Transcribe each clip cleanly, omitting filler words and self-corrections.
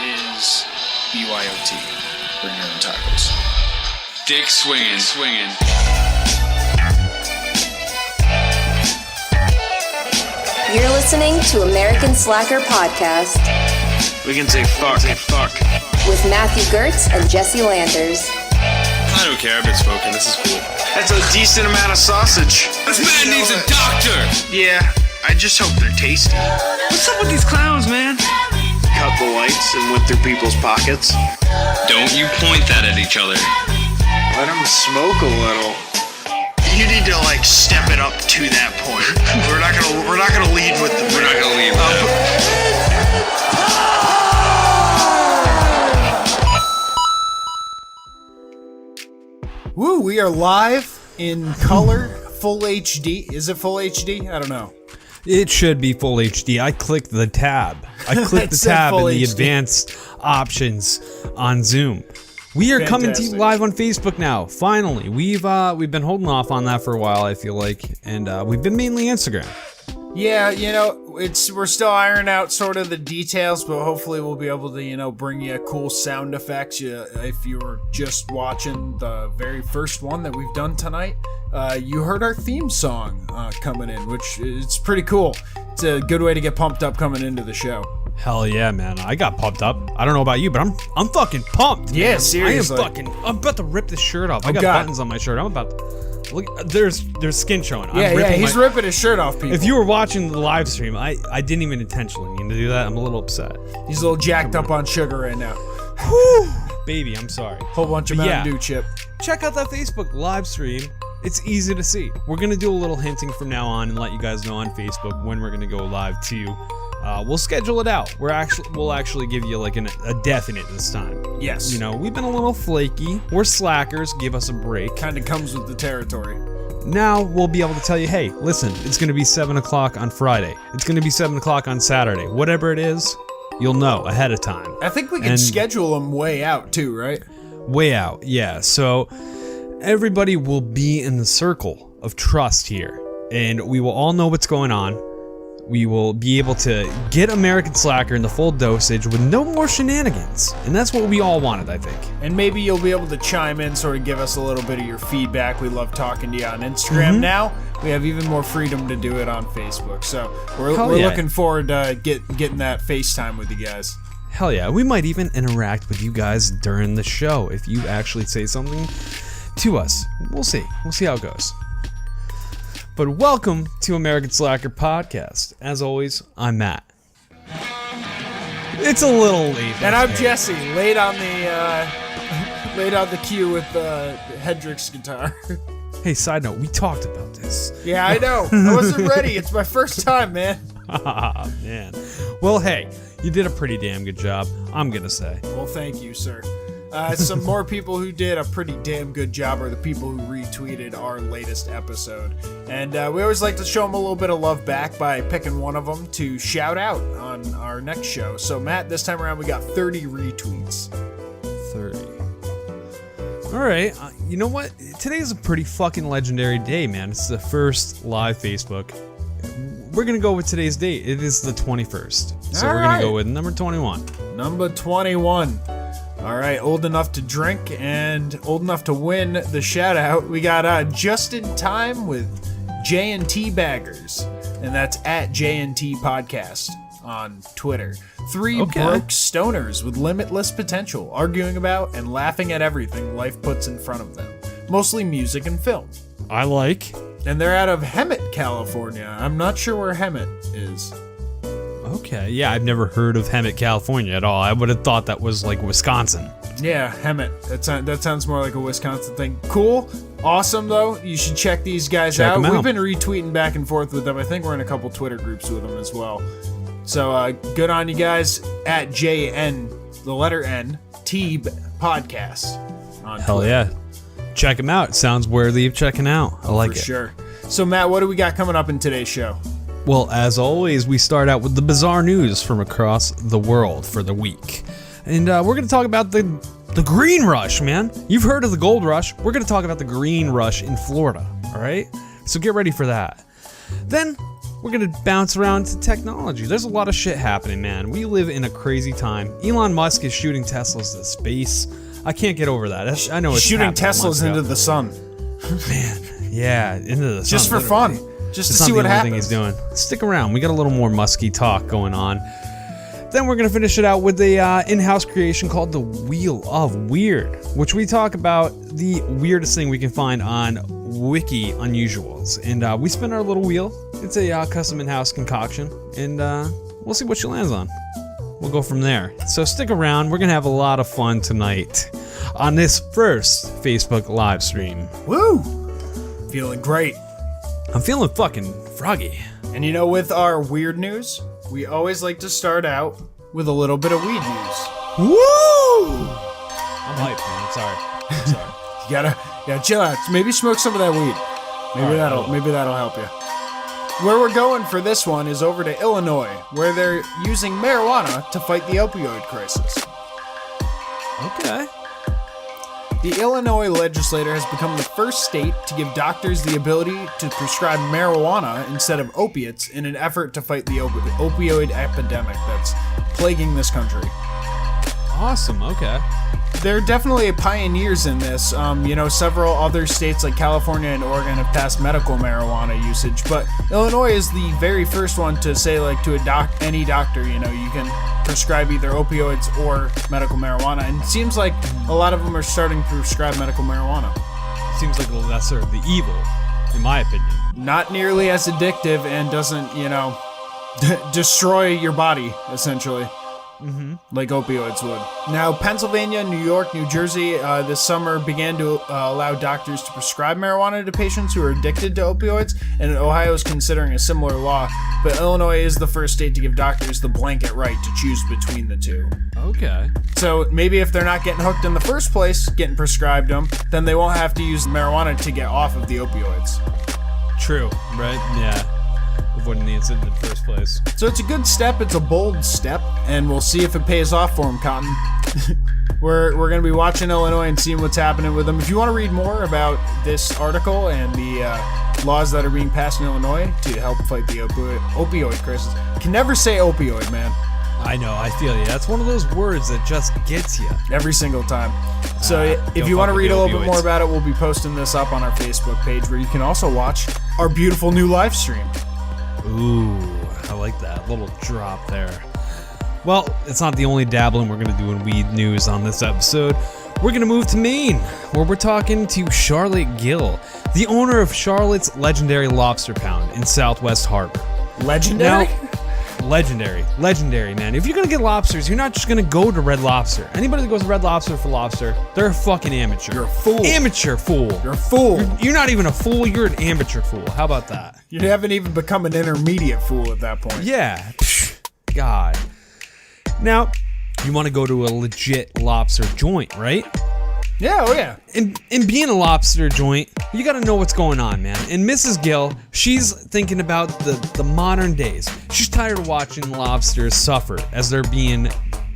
is BYOT. Bring your own tacos. Dick swinging. You're listening to American Slacker Podcast. We can say fuck. With Matthew Gertz and Jesse Landers. I don't care, I've been smoking, this is cool. That's a decent amount of sausage. This man needs a doctor! Yeah, I just hope they're tasty. What's up with these clowns, man? Cut the lights and went through people's pockets. Don't you point that at each other. Let them smoke a little. You need to step it up to that point. We're not gonna lead with the. We're not gonna lead with that. Woo, we are live in color, full HD. Is it full HD? I don't know. It should be full HD. I clicked the tab. I clicked the tab in the advanced options on Zoom. We are coming to you live on Facebook now. Finally, we've been holding off on that for a while, I feel like, and we've been mainly Instagram. Yeah, we're still ironing out sort of the details, but hopefully we'll be able to, bring you cool sound effects. If you were just watching the very first one that we've done tonight, you heard our theme song coming in, which is pretty cool. It's a good way to get pumped up coming into the show. Hell yeah, man! I got pumped up. I don't know about you, but I'm fucking pumped. Yeah, man. seriously. I'm about to rip this shirt off. I got buttons on my shirt. I'm about to look. There's skin showing. He's ripping his shirt off, people. If you were watching the live stream, I didn't even intentionally mean to do that. I'm a little upset. He's a little jacked up on sugar right now. Whew, baby, I'm sorry. Whole bunch of Mountain Dew chip. Check out that Facebook live stream. It's easy to see. We're gonna do a little hinting from now on and let you guys know on Facebook when we're gonna go live too. We'll schedule it out. We'll actually give you a definite this time. Yes. We've been a little flaky. We're slackers. Give us a break. Kind of comes with the territory. Now we'll be able to tell you, hey, listen, it's going to be 7 o'clock on Friday. It's going to be 7 o'clock on Saturday. Whatever it is, you'll know ahead of time. I think we can schedule them way out too, right? Way out, yeah. So everybody will be in the circle of trust here, and we will all know what's going on. We will be able to get American Slacker in the full dosage with no more shenanigans. And that's what we all wanted, I think. And maybe you'll be able to chime in, sort of give us a little bit of your feedback. We love talking to you on Instagram now. We have even more freedom to do it on Facebook. So we're looking forward to getting that FaceTime with you guys. Hell yeah. We might even interact with you guys during the show if you actually say something to us. We'll see. We'll see how it goes. But welcome to American Slacker Podcast. As always, I'm Matt. It's a little late. And I'm Jesse, late on the cue with the Hendrix guitar. Hey, side note, we talked about this. Yeah, I know. I wasn't ready. It's my first time, man. Man. Well, hey, you did a pretty damn good job, I'm gonna say. Well, thank you, sir. Some more people who did a pretty damn good job are the people who retweeted our latest episode. And we always like to show them a little bit of love back by picking one of them to shout out on our next show. So, Matt, this time around we got 30 retweets. 30. All right. You know what? Today's a pretty fucking legendary day, man. It's the first live Facebook. We're going to go with today's date. It is the 21st. So we're going to go with number 21. Number 21. All right, old enough to drink and old enough to win the shout out. We got Just in Time with J&T Baggers, and that's at J&T Podcast on Twitter. Three broke stoners with limitless potential, arguing about and laughing at everything life puts in front of them, mostly music and film. I like. And they're out of Hemet, California. I'm not sure where Hemet is. Okay, yeah, I've never heard of Hemet, California at all. I would have thought that was like Wisconsin. Yeah, Hemet. That sounds more like a Wisconsin thing. Cool. Awesome, though. You should check these guys out. We've been retweeting back and forth with them. I think we're in a couple Twitter groups with them as well. So, good on you guys at JN, the letter N, T Podcast on Hell Twitter. Yeah. Check them out. Sounds worthy of checking out. I like it. For sure. So, Matt, what do we got coming up in today's show? Well, as always, we start out with the bizarre news from across the world for the week. And we're going to talk about the green rush, man. You've heard of the gold rush. We're going to talk about the green rush in Florida, all right? So get ready for that. Then we're gonna bounce around to technology. There's a lot of shit happening, man. We live in a crazy time. Elon Musk is shooting Teslas to space. I can't get over that. I know it's Shooting happened Teslas into the sun. Man, yeah, into the sun. Just for literally. fun. Just It's to see not what the only thing happens. he's doing. Stick around. We got a little more musky talk going on. Then we're going to finish it out with a in-house creation called the Wheel of Weird, which we talk about the weirdest thing we can find on Wiki Unusuals. And we spin our little wheel. It's a custom in-house concoction. And we'll see what she lands on. We'll go from there. So stick around. We're going to have a lot of fun tonight on this first Facebook live stream. Woo! Feeling great. I'm feeling fucking froggy. And you know, with our weird news, we always like to start out with a little bit of weed news. Woo! I'm hyped, man. I'm sorry. You gotta chill out. Maybe smoke some of that weed. Maybe that'll help you. Where we're going for this one is over to Illinois, where they're using marijuana to fight the opioid crisis. Okay. The Illinois legislature has become the first state to give doctors the ability to prescribe marijuana instead of opiates in an effort to fight the opioid epidemic that's plaguing this country. Awesome. Okay. They're definitely pioneers in this. Several other states like California and Oregon have passed medical marijuana usage, but Illinois is the very first one to say, like, to any doctor, you can prescribe either opioids or medical marijuana. And it seems like a lot of them are starting to prescribe medical marijuana. Seems like the lesser of the evil, in my opinion. Not nearly as addictive and doesn't, destroy your body, essentially. Like opioids would. Now, Pennsylvania, New York, New Jersey this summer began to allow doctors to prescribe marijuana to patients who are addicted to opioids, and Ohio is considering a similar law, but Illinois is the first state to give doctors the blanket right to choose between the two. Okay. So maybe if they're not getting hooked in the first place, getting prescribed them, then they won't have to use marijuana to get off of the opioids. True. Right? Yeah. Avoiding the incident in the first place. So it's a good step, it's a bold step, and we'll see if it pays off for them, Cotton. We're going to be watching Illinois and seeing what's happening with them. If you want to read more about this article and the laws that are being passed in Illinois to help fight the opioid crisis, you can never say opioid, man. I know, I feel you. That's one of those words that just gets you. Every single time. So if don't you want to fuck with read the a little bit opioids. more about it, we'll be posting this up on our Facebook page where you can also watch our beautiful new live stream. Ooh, I like that little drop there. Well, it's not the only dabbling we're going to do in weed news on this episode. We're going to move to Maine, where we're talking to Charlotte Gill, the owner of Charlotte's legendary lobster pound in Southwest Harbor. Legendary? Now, legendary, man. If you're going to get lobsters, you're not just going to go to Red Lobster. Anybody that goes to Red Lobster for lobster, they're a fucking amateur. You're a fool. Amateur fool. You're a fool. You're not even a fool, you're an amateur fool. How about that? You haven't even become an intermediate fool at that point. Yeah. Psh, God. Now, you want to go to a legit lobster joint, right? Yeah, oh yeah. And being a lobster joint, you got to know what's going on, man. And Mrs. Gill, she's thinking about the modern days. She's tired of watching lobsters suffer as they're being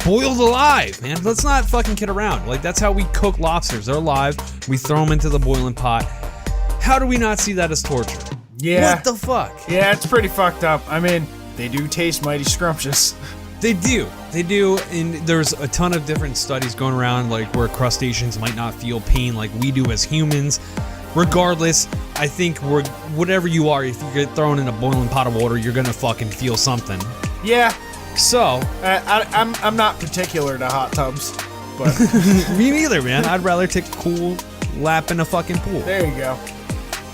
boiled alive, man. Let's not fucking kid around. Like, that's how we cook lobsters. They're alive. We throw them into the boiling pot. How do we not see that as torture? Yeah. What the fuck? Yeah, it's pretty fucked up. I mean, they do taste mighty scrumptious. They do, and there's a ton of different studies going around, like where crustaceans might not feel pain like we do as humans. Regardless, I think whatever you are, if you get thrown in a boiling pot of water, you're gonna fucking feel something. Yeah, So, I'm not particular to hot tubs, but me neither, man. I'd rather take a cool lap in a fucking pool. there you go.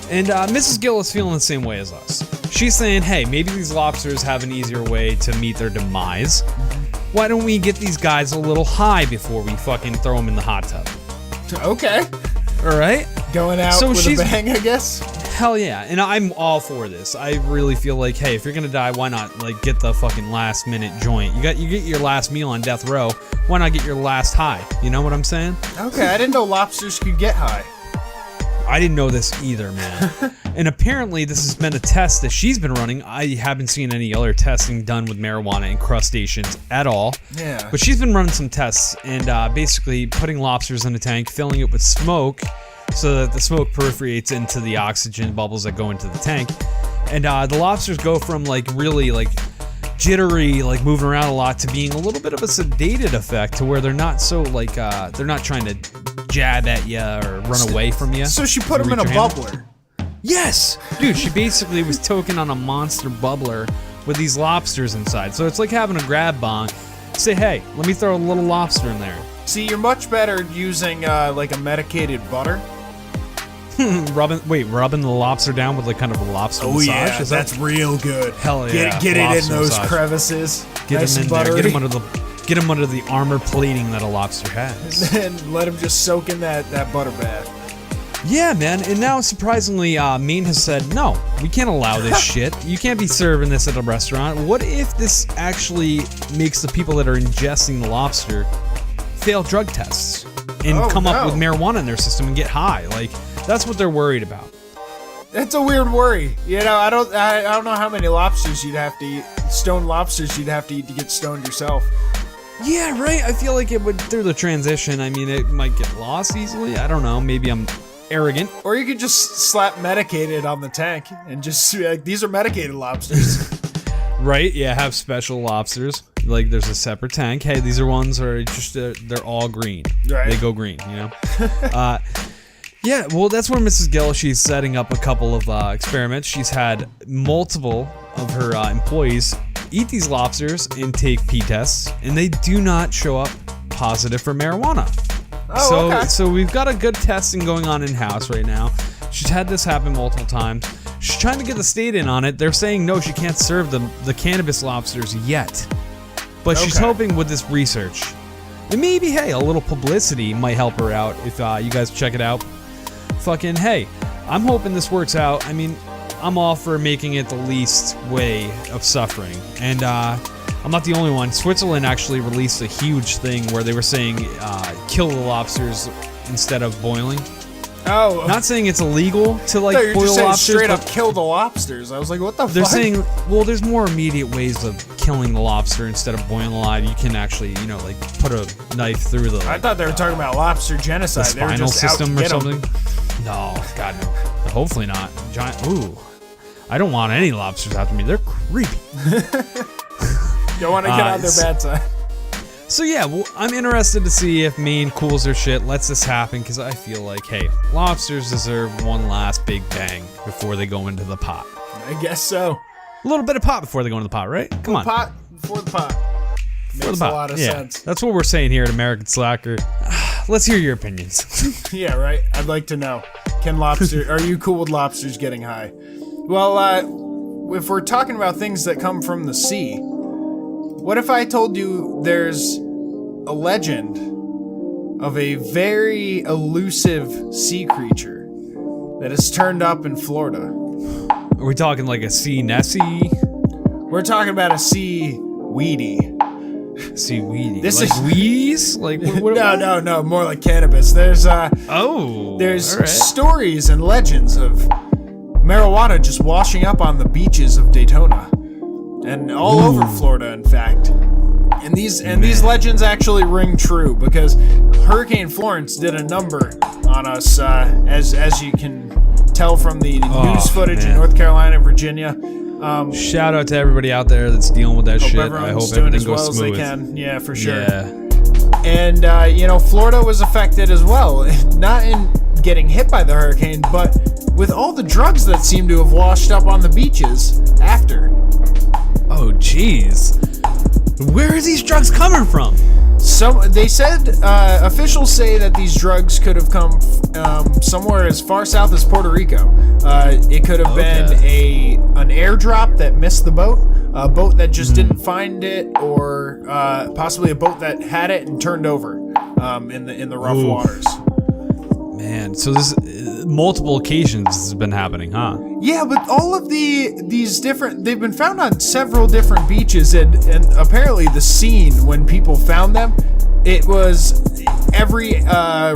And Mrs. Gill is feeling the same way as us. She's saying, hey, maybe these lobsters have an easier way to meet their demise. Why don't we get these guys a little high before we fucking throw them in the hot tub? Okay. All right? Going out So with she's- a bang, I guess. Hell yeah, and I'm all for this. I really feel like, hey, if you're gonna die, why not like get the fucking last minute joint? You get your last meal on death row. Why not get your last high? You know what I'm saying? Okay, I didn't know lobsters could get high. I didn't know this either, man. And apparently this has been a test that she's been running. I haven't seen any other testing done with marijuana and crustaceans at all. Yeah. But she's been running some tests and basically putting lobsters in a tank, filling it with smoke so that the smoke perforates into the oxygen bubbles that go into the tank. And the lobsters go from like really like jittery, like moving around a lot, to being a little bit of a sedated effect, to where they're not so like they're not trying to jab at you or run away from you. So she put him in a bubbler. Yes, dude. She basically was toking on a monster bubbler with these lobsters inside. So it's like having a grab bong. Say, hey, let me throw a little lobster in there. See, you're much better using like a medicated butter. rubbing the lobster down with like kind of a lobster massage. Yeah, Is that's real good. Hell yeah. Get it in Lobster those massage. crevices. Get nice him and in there. buttery. Get him under the armor plating that a lobster has. And let him just soak in that butter bath. Yeah, man. And now, surprisingly, Maine has said, no, we can't allow this shit. You can't be serving this at a restaurant. What if this actually makes the people that are ingesting the lobster fail drug tests and come up with marijuana in their system and get high? Like, that's what they're worried about. That's a weird worry. You know, I don't know how many lobsters you'd have to eat. Stoned lobsters you'd have to eat to get stoned yourself. Yeah, right. I feel like it would, through the transition, I mean, it might get lost easily. I don't know. Maybe I'm arrogant. Or you could just slap medicated on the tank and just be like, these are medicated lobsters. Right? Yeah, have special lobsters. Like, there's a separate tank. Hey, these are ones that are just, they're all green. Right. They go green, you know? Yeah, well, that's where Mrs. Gill, she's setting up a couple of experiments. She's had multiple of her employees eat these lobsters and take pee tests, and they do not show up positive for marijuana. Oh, okay. So we've got a good testing going on in-house right now. She's had this happen multiple times. She's trying to get the state in on it. They're saying, no, she can't serve the cannabis lobsters yet. But she's hoping with this research, and maybe, hey, a little publicity might help her out if you guys check it out. Fucking, hey, I'm hoping this works out. I mean, I'm all for making it the least way of suffering. And I'm not the only one. Switzerland actually released a huge thing where they were saying kill the lobsters instead of boiling. Oh. Not saying it's illegal to like you're boil just saying lobsters, straight but up kill the lobsters. I was like, what the they're fuck? saying, well, there's more immediate ways of killing the lobster instead of boiling alive. You can actually, you know, like put a knife through the. I thought they were talking about lobster genocide. The They were spinal just out to system or get 'em. something. No, God no. Hopefully not. Giant. Ooh, I don't want any lobsters after me. They're creepy. Don't want to get on their bad side. So yeah, well, I'm interested to see if Maine cools their shit, lets this happen, because I feel like, hey, lobsters deserve one last big bang before they go into the pot. I guess so. A little bit of pot before they go into the pot, right? Come on. Pot before the pot. Before Makes the pot. a lot of yeah, sense. that's what we're saying here at American Slacker. Let's hear your opinions. Yeah, right. I'd like to know. Are you cool with lobsters getting high? Well, if we're talking about things that come from the sea, what if I told you there's a legend of a very elusive sea creature that has turned up in Florida? Are we talking like a sea Nessie? We're talking about a sea weedy. Sea weedy. This like is wheeze? Like what? No, more like cannabis. There's all right. stories and legends of marijuana just washing up on the beaches of Daytona and all over Florida, in fact. And these legends actually ring true because Hurricane Florence did a number on us, as you can tell from the news footage in North Carolina and Virginia. Shout out to everybody out there that's dealing with that shit. I hope doing everything as well goes as they smooth. can. Yeah, for sure. Yeah. And Florida was affected as well, not in getting hit by the hurricane, but with all the drugs that seem to have washed up on the beaches after. Oh, jeez. Where are these drugs coming from? They said officials say that these drugs could have come somewhere as far south as Puerto Rico. It could have been an airdrop that missed the boat, a boat that just didn't find it, or possibly a boat that had it and turned over in the rough waters. Man, so this multiple occasions this has been happening, huh? Yeah, but all of these different, they've been found on several different beaches, and apparently the scene when people found them, it was every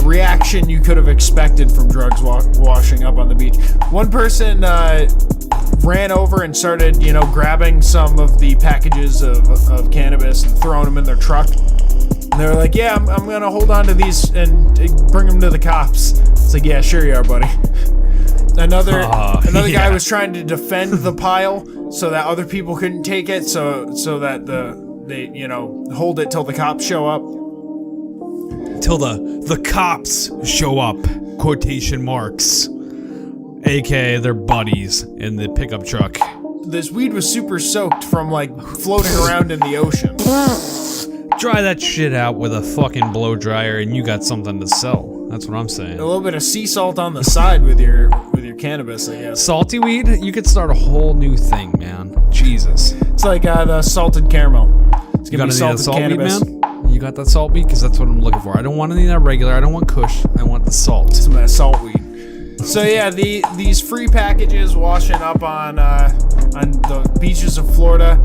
reaction you could have expected from drugs washing up on the beach. One person ran over and started, grabbing some of the packages of cannabis and throwing them in their truck. And they were like, yeah, I'm going to hold on to these and bring them to the cops. It's like, yeah, sure you are, buddy. Another guy yeah. was trying to defend the pile so that other people couldn't take it, so that they hold it till the cops show up. Till the cops show up, quotation marks, aka their buddies in the pickup truck. This weed was super soaked from like floating around in the ocean. Dry that shit out with a fucking blow dryer and you got something to sell. That's what I'm saying. A little bit of sea salt on the side with your cannabis, I guess. Salty weed? You could start a whole new thing, man. Jesus. It's like the salted caramel. It's gonna be salted salt cannabis. weed, man? You got that salt weed? Because that's what I'm looking for. I don't want any of that regular. I don't want kush. I want the salt. Some of that salt weed. So yeah, these free packages washing up on the beaches of Florida.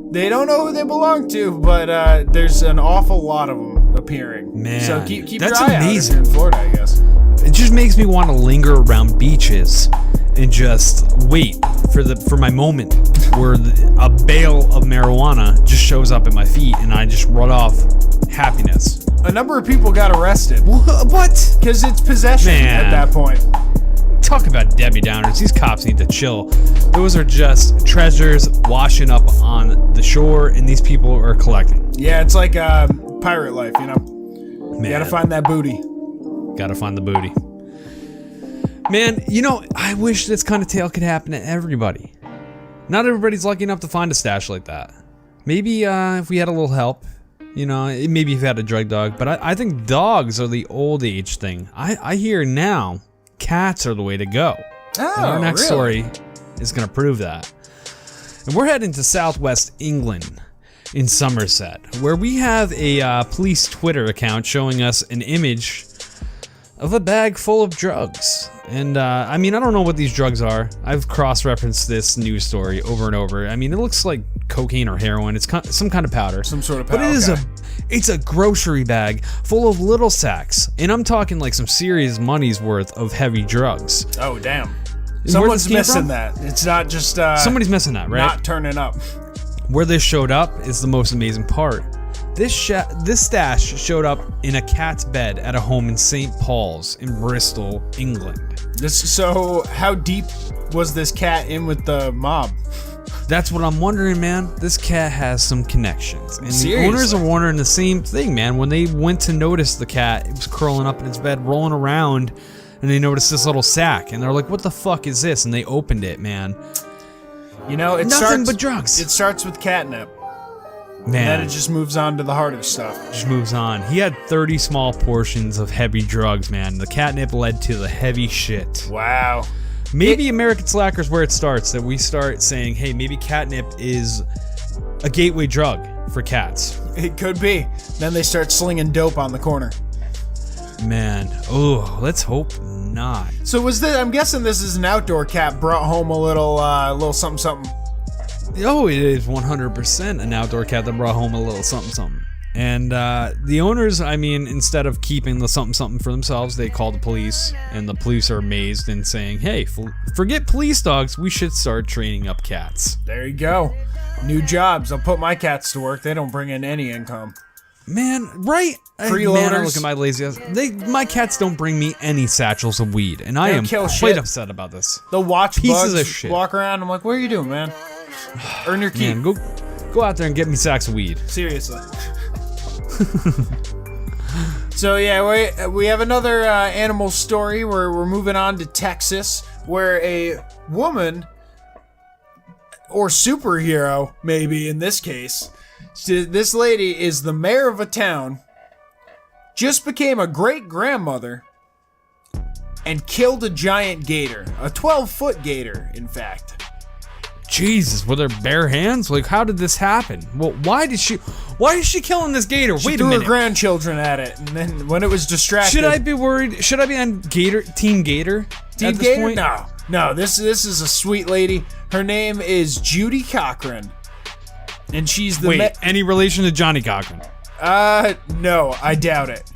They don't know who they belong to, but there's an awful lot of them appearing. Man, so keep your that's eye amazing. out if you're in Florida, I guess. It just makes me want to linger around beaches and just wait for my moment where a bale of marijuana just shows up at my feet and I just run off happiness. A number of people got arrested. What? Because it's possession Man. at that point. Talk about Debbie Downers. These cops need to chill. Those are just treasures washing up on the shore, and these people are collecting. Yeah, it's like pirate life, you know? Man, You gotta find that booty. gotta find the booty. Man, I wish this kind of tale could happen to everybody. Not everybody's lucky enough to find a stash like that. Maybe if we had a little help, maybe if you had a drug dog. But I think dogs are the old age thing. I hear now cats are the way to go. Oh, And our next really? story is going to prove that. And we're heading to Southwest England in Somerset, where we have a police Twitter account showing us an image of a bag full of drugs. And I don't know what these drugs are. I've cross-referenced this news story over and over. It looks like cocaine or heroin. It's some kind of powder. Some sort of powder. But it is okay. it's a grocery bag full of little sacks. And I'm talking like some serious money's worth of heavy drugs. Oh, damn. Where Someone's this came missing from? that. It's not just Somebody's missing that, right? not turning up. Where this showed up is the most amazing part. This stash showed up in a cat's bed at a home in St. Paul's in Bristol, England. So how deep was this cat in with the mob? That's what I'm wondering, man. This cat has some connections. And Seriously? the owners are wondering the same thing, man. When they went to notice the cat, it was curling up in its bed, rolling around, and they noticed this little sack. And they're like, what the fuck is this? And they opened it, man. It Nothing starts but drugs. It starts with catnip. And Man, then it just moves on to the harder stuff. just moves on. He had 30 small portions of heavy drugs, man. The catnip led to the heavy shit. Wow. Maybe American Slacker's where it starts, that we start saying, hey, maybe catnip is a gateway drug for cats. It could be. Then they start slinging dope on the corner. Man, oh, let's hope not. So I'm guessing this is an outdoor cat brought home a little something something. Oh, it is 100% an outdoor cat that brought home a little something something. And the owners, instead of keeping the something something for themselves, they call the police, and the police are amazed and saying, hey, forget police dogs, we should start training up cats. There you go. New jobs. I'll put my cats to work. They don't bring in any income. Man, right? Freeloaders. Man, look at my lazy ass. My cats don't bring me any satchels of weed, and I They'll am kill quite shit. upset about this. They'll watch Pieces bugs of shit. walk around. I'm like, what are you doing, man? Earn your keep. Man, go out there and get me sacks of weed. Seriously. So yeah, we have another animal story where we're moving on to Texas, where a woman, or superhero maybe in this case, this lady is the mayor of a town, just became a great-grandmother, and killed a giant gator, a 12-foot gator, in fact. Jesus, with her bare hands? Like, how did this happen? Well, why is she killing this gator? She Wait a threw minute. her grandchildren at it, and then when it was distracted, Should I be worried? Should I be on Team Gator? Team at this Gator? point? No. This is a sweet lady. Her name is Judy Cochran, and she's the Wait, any relation to Johnny Cochran? no, I doubt it.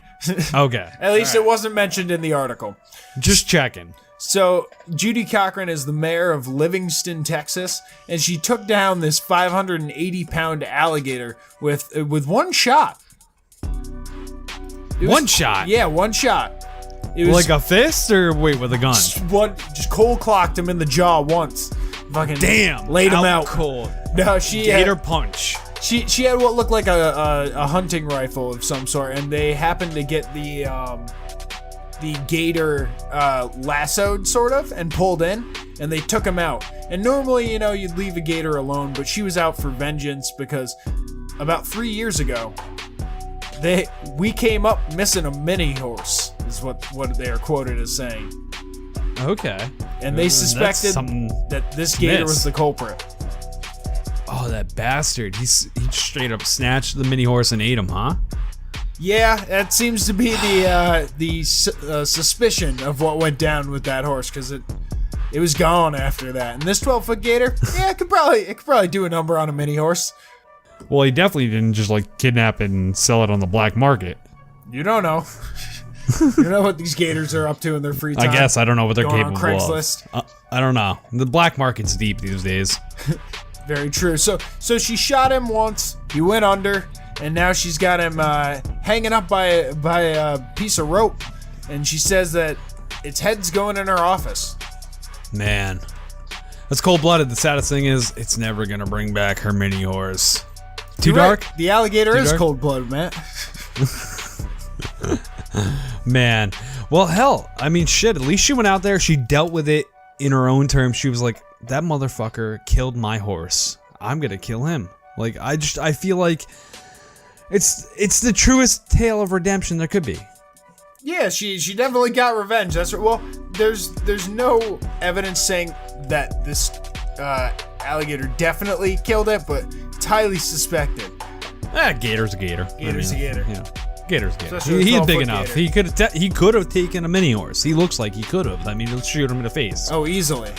Okay. At least it wasn't mentioned in the article. Just checking. So Judy Cochran is the mayor of Livingston, Texas, and she took down this 580-pound alligator with one shot. One shot? Yeah, one shot. It was Like a fist or wait, with a gun? just cold clocked him in the jaw once. Fucking Damn. laid him out. Cold. No, she Gator had, punch. she had what looked like a hunting rifle of some sort, and they happened to get the gator lassoed sort of and pulled in, and they took him out. And normally, you know, you'd leave a gator alone, but she was out for vengeance because about 3 years ago, we came up missing a mini horse, is what they are quoted as saying. Okay. And they suspected that this gator was the culprit. Oh, that bastard. He straight up snatched the mini horse and ate him, huh? Yeah, that seems to be the suspicion of what went down with that horse, because it was gone after that. And this 12-foot gator, yeah, it could probably do a number on a mini horse. Well, he definitely didn't just like kidnap it and sell it on the black market. You don't know. You know what these gators are up to in their free time. I guess I don't know what they're Going on capable Craigslist. of. I don't know. The black market's deep these days. Very true. So she shot him once. He went under, and now she's got him hanging up by a piece of rope, and she says that its head's going in her office. Man, that's cold-blooded. The saddest thing is, it's never gonna bring back her mini horse. Too You're dark? right. The alligator is dark? cold-blooded, man. Man. Well, hell, I mean, shit, at least she went out there, she dealt with it in her own terms. She was like, that motherfucker killed my horse. I'm gonna kill him. Like, I feel like it's the truest tale of redemption there could be. Yeah, she definitely got revenge. That's right. Well, there's no evidence saying that this alligator definitely killed it, but it's highly suspected. Gator's a gator. Gator's a gator. Yeah. Gator's a gator. Especially a He's big 12-foot enough. gator. He could have taken a mini horse. He looks like he could have. I mean, let's shoot him in the face. Oh, easily.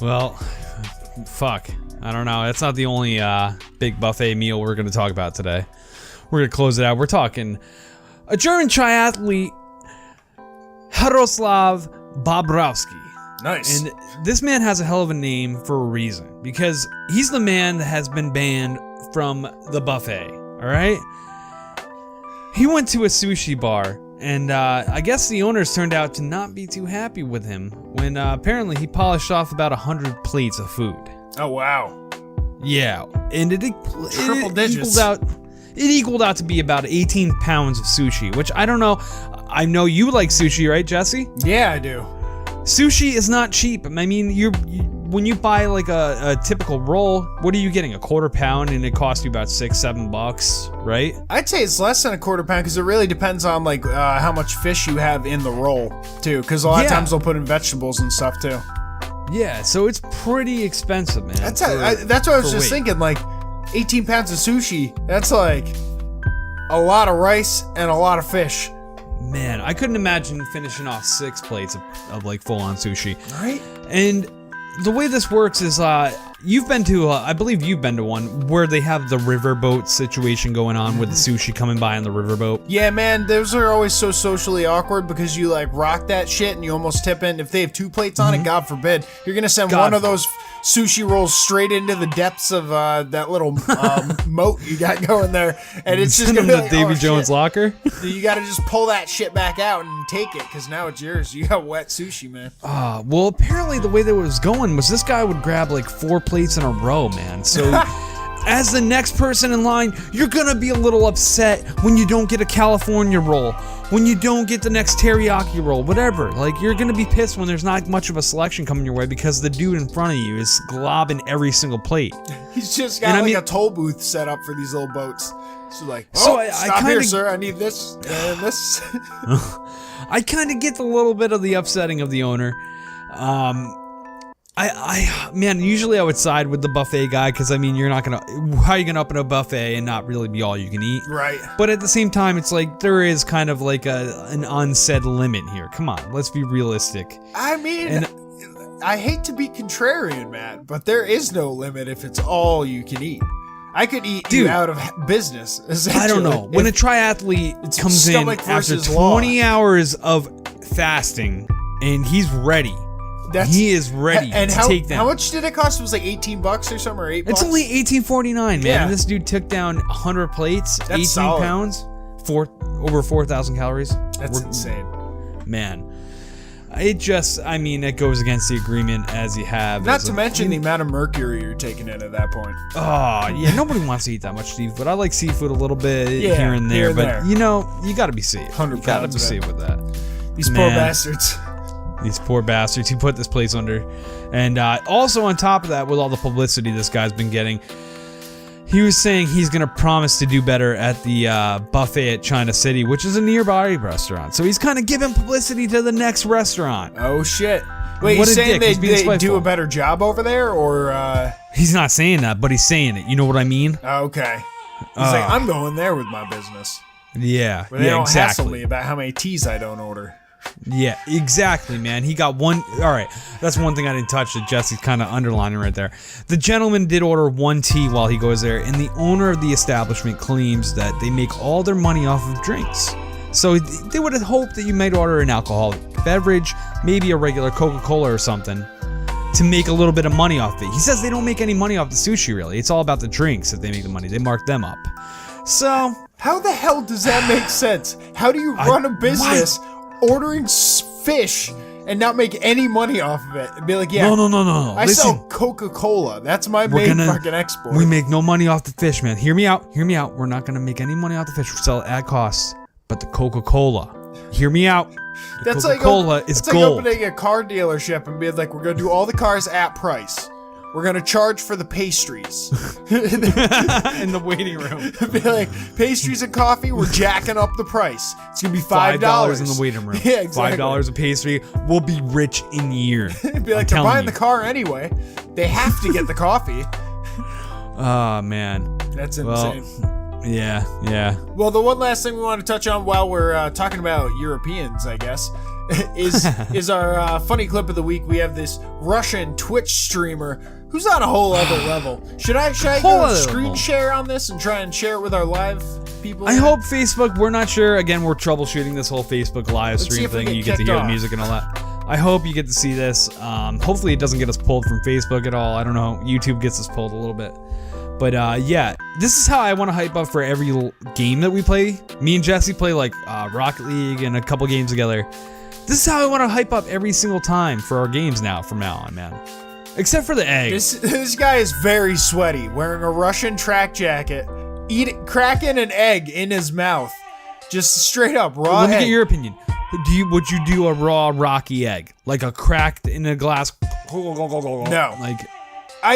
Well, fuck. I don't know. That's not the only big buffet meal we're going to talk about today. We're going to close it out. We're talking a German triathlete, Jaroslav Bobrowski. Nice. And this man has a hell of a name for a reason, because he's the man that has been banned from the buffet, all right? He went to a sushi bar, and I guess the owners turned out to not be too happy with him when apparently he polished off about 100 plates of food. Oh, wow. Yeah, and Triple digits. It equaled out to be about 18 pounds of sushi, which I don't know. I know you like sushi, right, Jesse? Yeah, I do. Sushi is not cheap. I mean, when you buy like a typical roll, what are you getting? A quarter pound, and it costs you about $6-7, right? I'd say it's less than a quarter pound because it really depends on like how much fish you have in the roll too. Because a lot of times they'll put in vegetables and stuff too. Yeah, so it's pretty expensive, man. That's what I was just thinking. Like 18 pounds of sushi. That's like a lot of rice and a lot of fish. Man, I couldn't imagine finishing off 6 plates of like full-on sushi. Right? And the way this works is, you've been to, I believe you've been to one where they have the riverboat situation going on with the sushi coming by on the riverboat. Yeah, man, those are always so socially awkward because you like rock that shit and you almost tip in. If they have 2 plates on it, God forbid, you're gonna send one of those sushi rolls straight into the depths of that little moat you got going there, and it's just gonna be like, Davy Jones' locker. You gotta just pull that shit back out and take it because now it's yours. You got wet sushi, man. Well, apparently the way that it was going was this guy would grab like 4 plates in a row, man. So as the next person in line, you're gonna be a little upset when you don't get a California roll, when you don't get the next teriyaki roll, whatever. Like, you're gonna be pissed when there's not much of a selection coming your way because the dude in front of you is globbing every single plate. He's just got a toll booth set up for these little boats. So like, stop here, sir. I need this and this. I kind of get the little bit of the upsetting of the owner. Man, usually I would side with the buffet guy because, I mean, how are you gonna open a buffet and not really be all you can eat? Right. But at the same time, it's like there is kind of like an unsaid limit here. Come on, let's be realistic. I mean, I hate to be contrarian, Matt, but there is no limit if it's all you can eat. I could eat you out of business, essentially. I don't know. When a triathlete comes in after 20 hours of fasting and he's ready, he is ready to take down. How much did it cost? It was like $18 or something, or $8? It's only $18.49, man. Yeah. And this dude took down 100 plates, That's 18 solid. pounds, over 4,000 calories. That's insane. man. It just, I mean, it goes against the agreement as you have. Not to mention the amount of mercury you're taking in at that point. Oh, yeah, nobody wants to eat that much seafood. I like seafood a little bit here and there, but you know, you gotta be safe. 100 You gotta pounds be of safe with that. These poor bastards. These poor bastards. He put this place under. And also on top of that, with all the publicity this guy's been getting, he was saying he's going to promise to do better at the buffet at China City, which is a nearby restaurant. So he's kind of giving publicity to the next restaurant. Oh, shit. Wait, What he's a saying dick. He's being they do spiteful. a better job over there, or... He's not saying that, but he's saying it. You know what I mean? Okay. He's like, I'm going there with my business. Yeah. Where they yeah, don't exactly. hassle me about how many teas I don't order. Yeah, exactly, man. He got one. All right, that's one thing I didn't touch that Jesse's kind of underlining right there. The gentleman did order one tea while he goes there, and the owner of the establishment claims that they make all their money off of drinks. So they would have hoped that you might order an alcoholic beverage, maybe a regular Coca-Cola or something, to make a little bit of money off it. He says they don't make any money off the sushi, really. It's all about the drinks that they make the money. They mark them up. So How the hell does that make sense? How do you run a business ordering fish and not make any money off of it? And be like, yeah, no. I Listen, sell Coca-Cola. That's my main fucking export. We make no money off the fish, man. Hear me out. We're not gonna make any money off the fish. We sell it at cost. But the Coca-Cola, hear me out. The That's Coca-Cola is it's gold. like opening a car dealership and being like, we're gonna do all the cars at price. We're gonna charge for the pastries. In the waiting room. Be like, pastries and coffee, we're jacking up the price. It's gonna be $5 in the waiting room. Yeah, exactly. $5 a pastry. We'll be rich in a year. Be like, they're buying the car anyway. They have to get the coffee. Oh man. That's Well, insane. yeah. Well, the one last thing we want to touch on while we're talking about Europeans, I guess, is our funny clip of the week. We have this Russian Twitch streamer who's on a whole other level. Should I go screen share on this and try and share it with our live people? I hope Facebook, we're not sure. Again, we're troubleshooting this whole Facebook live see stream if we thing. get You get to kicked hear off. the music and all that. I hope you get to see this. Hopefully it doesn't get us pulled from Facebook at all. I don't know. YouTube gets us pulled a little bit. But yeah, this is how I want to hype up for every game that we play. Me and Jesse play like Rocket League and a couple games together. This is how I want to hype up every single time for our games now, from now on, man. Except for the egg. This guy is very sweaty, wearing a Russian track jacket, cracking an egg in his mouth, just straight up raw. Let me egg. get your opinion. Would you do a raw rocky egg, like a cracked in a glass? No. Like.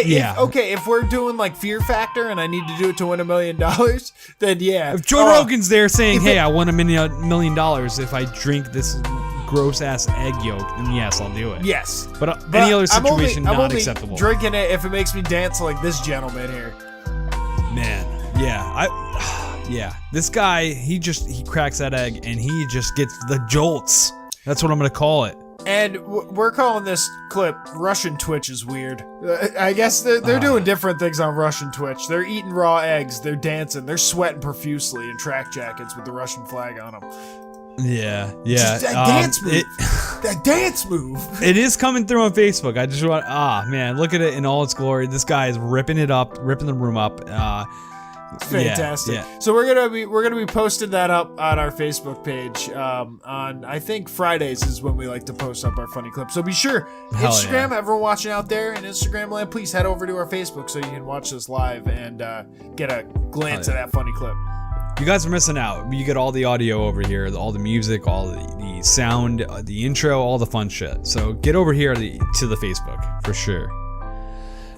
Yeah. If we're doing like Fear Factor and I need to do it to win $1 million, then yeah. If Joe Rogan's there saying, "Hey, I won $1 million if I drink this gross ass egg yolk," then yes, I'll do it. Yes. But any other situation, I'm not only acceptable. Drinking it if it makes me dance like this gentleman here. Man, yeah, this guy, he cracks that egg and he just gets the jolts. That's what I'm gonna call it. And we're calling this clip Russian Twitch is weird. I guess they're doing different things on Russian Twitch. They're eating raw eggs, they're dancing, they're sweating profusely in track jackets with the Russian flag on them. Yeah. Just that dance move. That dance move. It is coming through on Facebook. I just want, man, look at it in all its glory. This guy is ripping it up, ripping the room up. Fantastic. Yeah. So we're gonna be posting that up on our Facebook page on I think Fridays is when we like to post up our funny clips. So be sure Instagram, everyone watching out there in Instagram land, please head over to our Facebook so you can watch this live and get a glance at that funny clip. You guys are missing out. You get all the audio over here, all the music, all the sound, the intro, all the fun shit. So get over here to the Facebook for sure.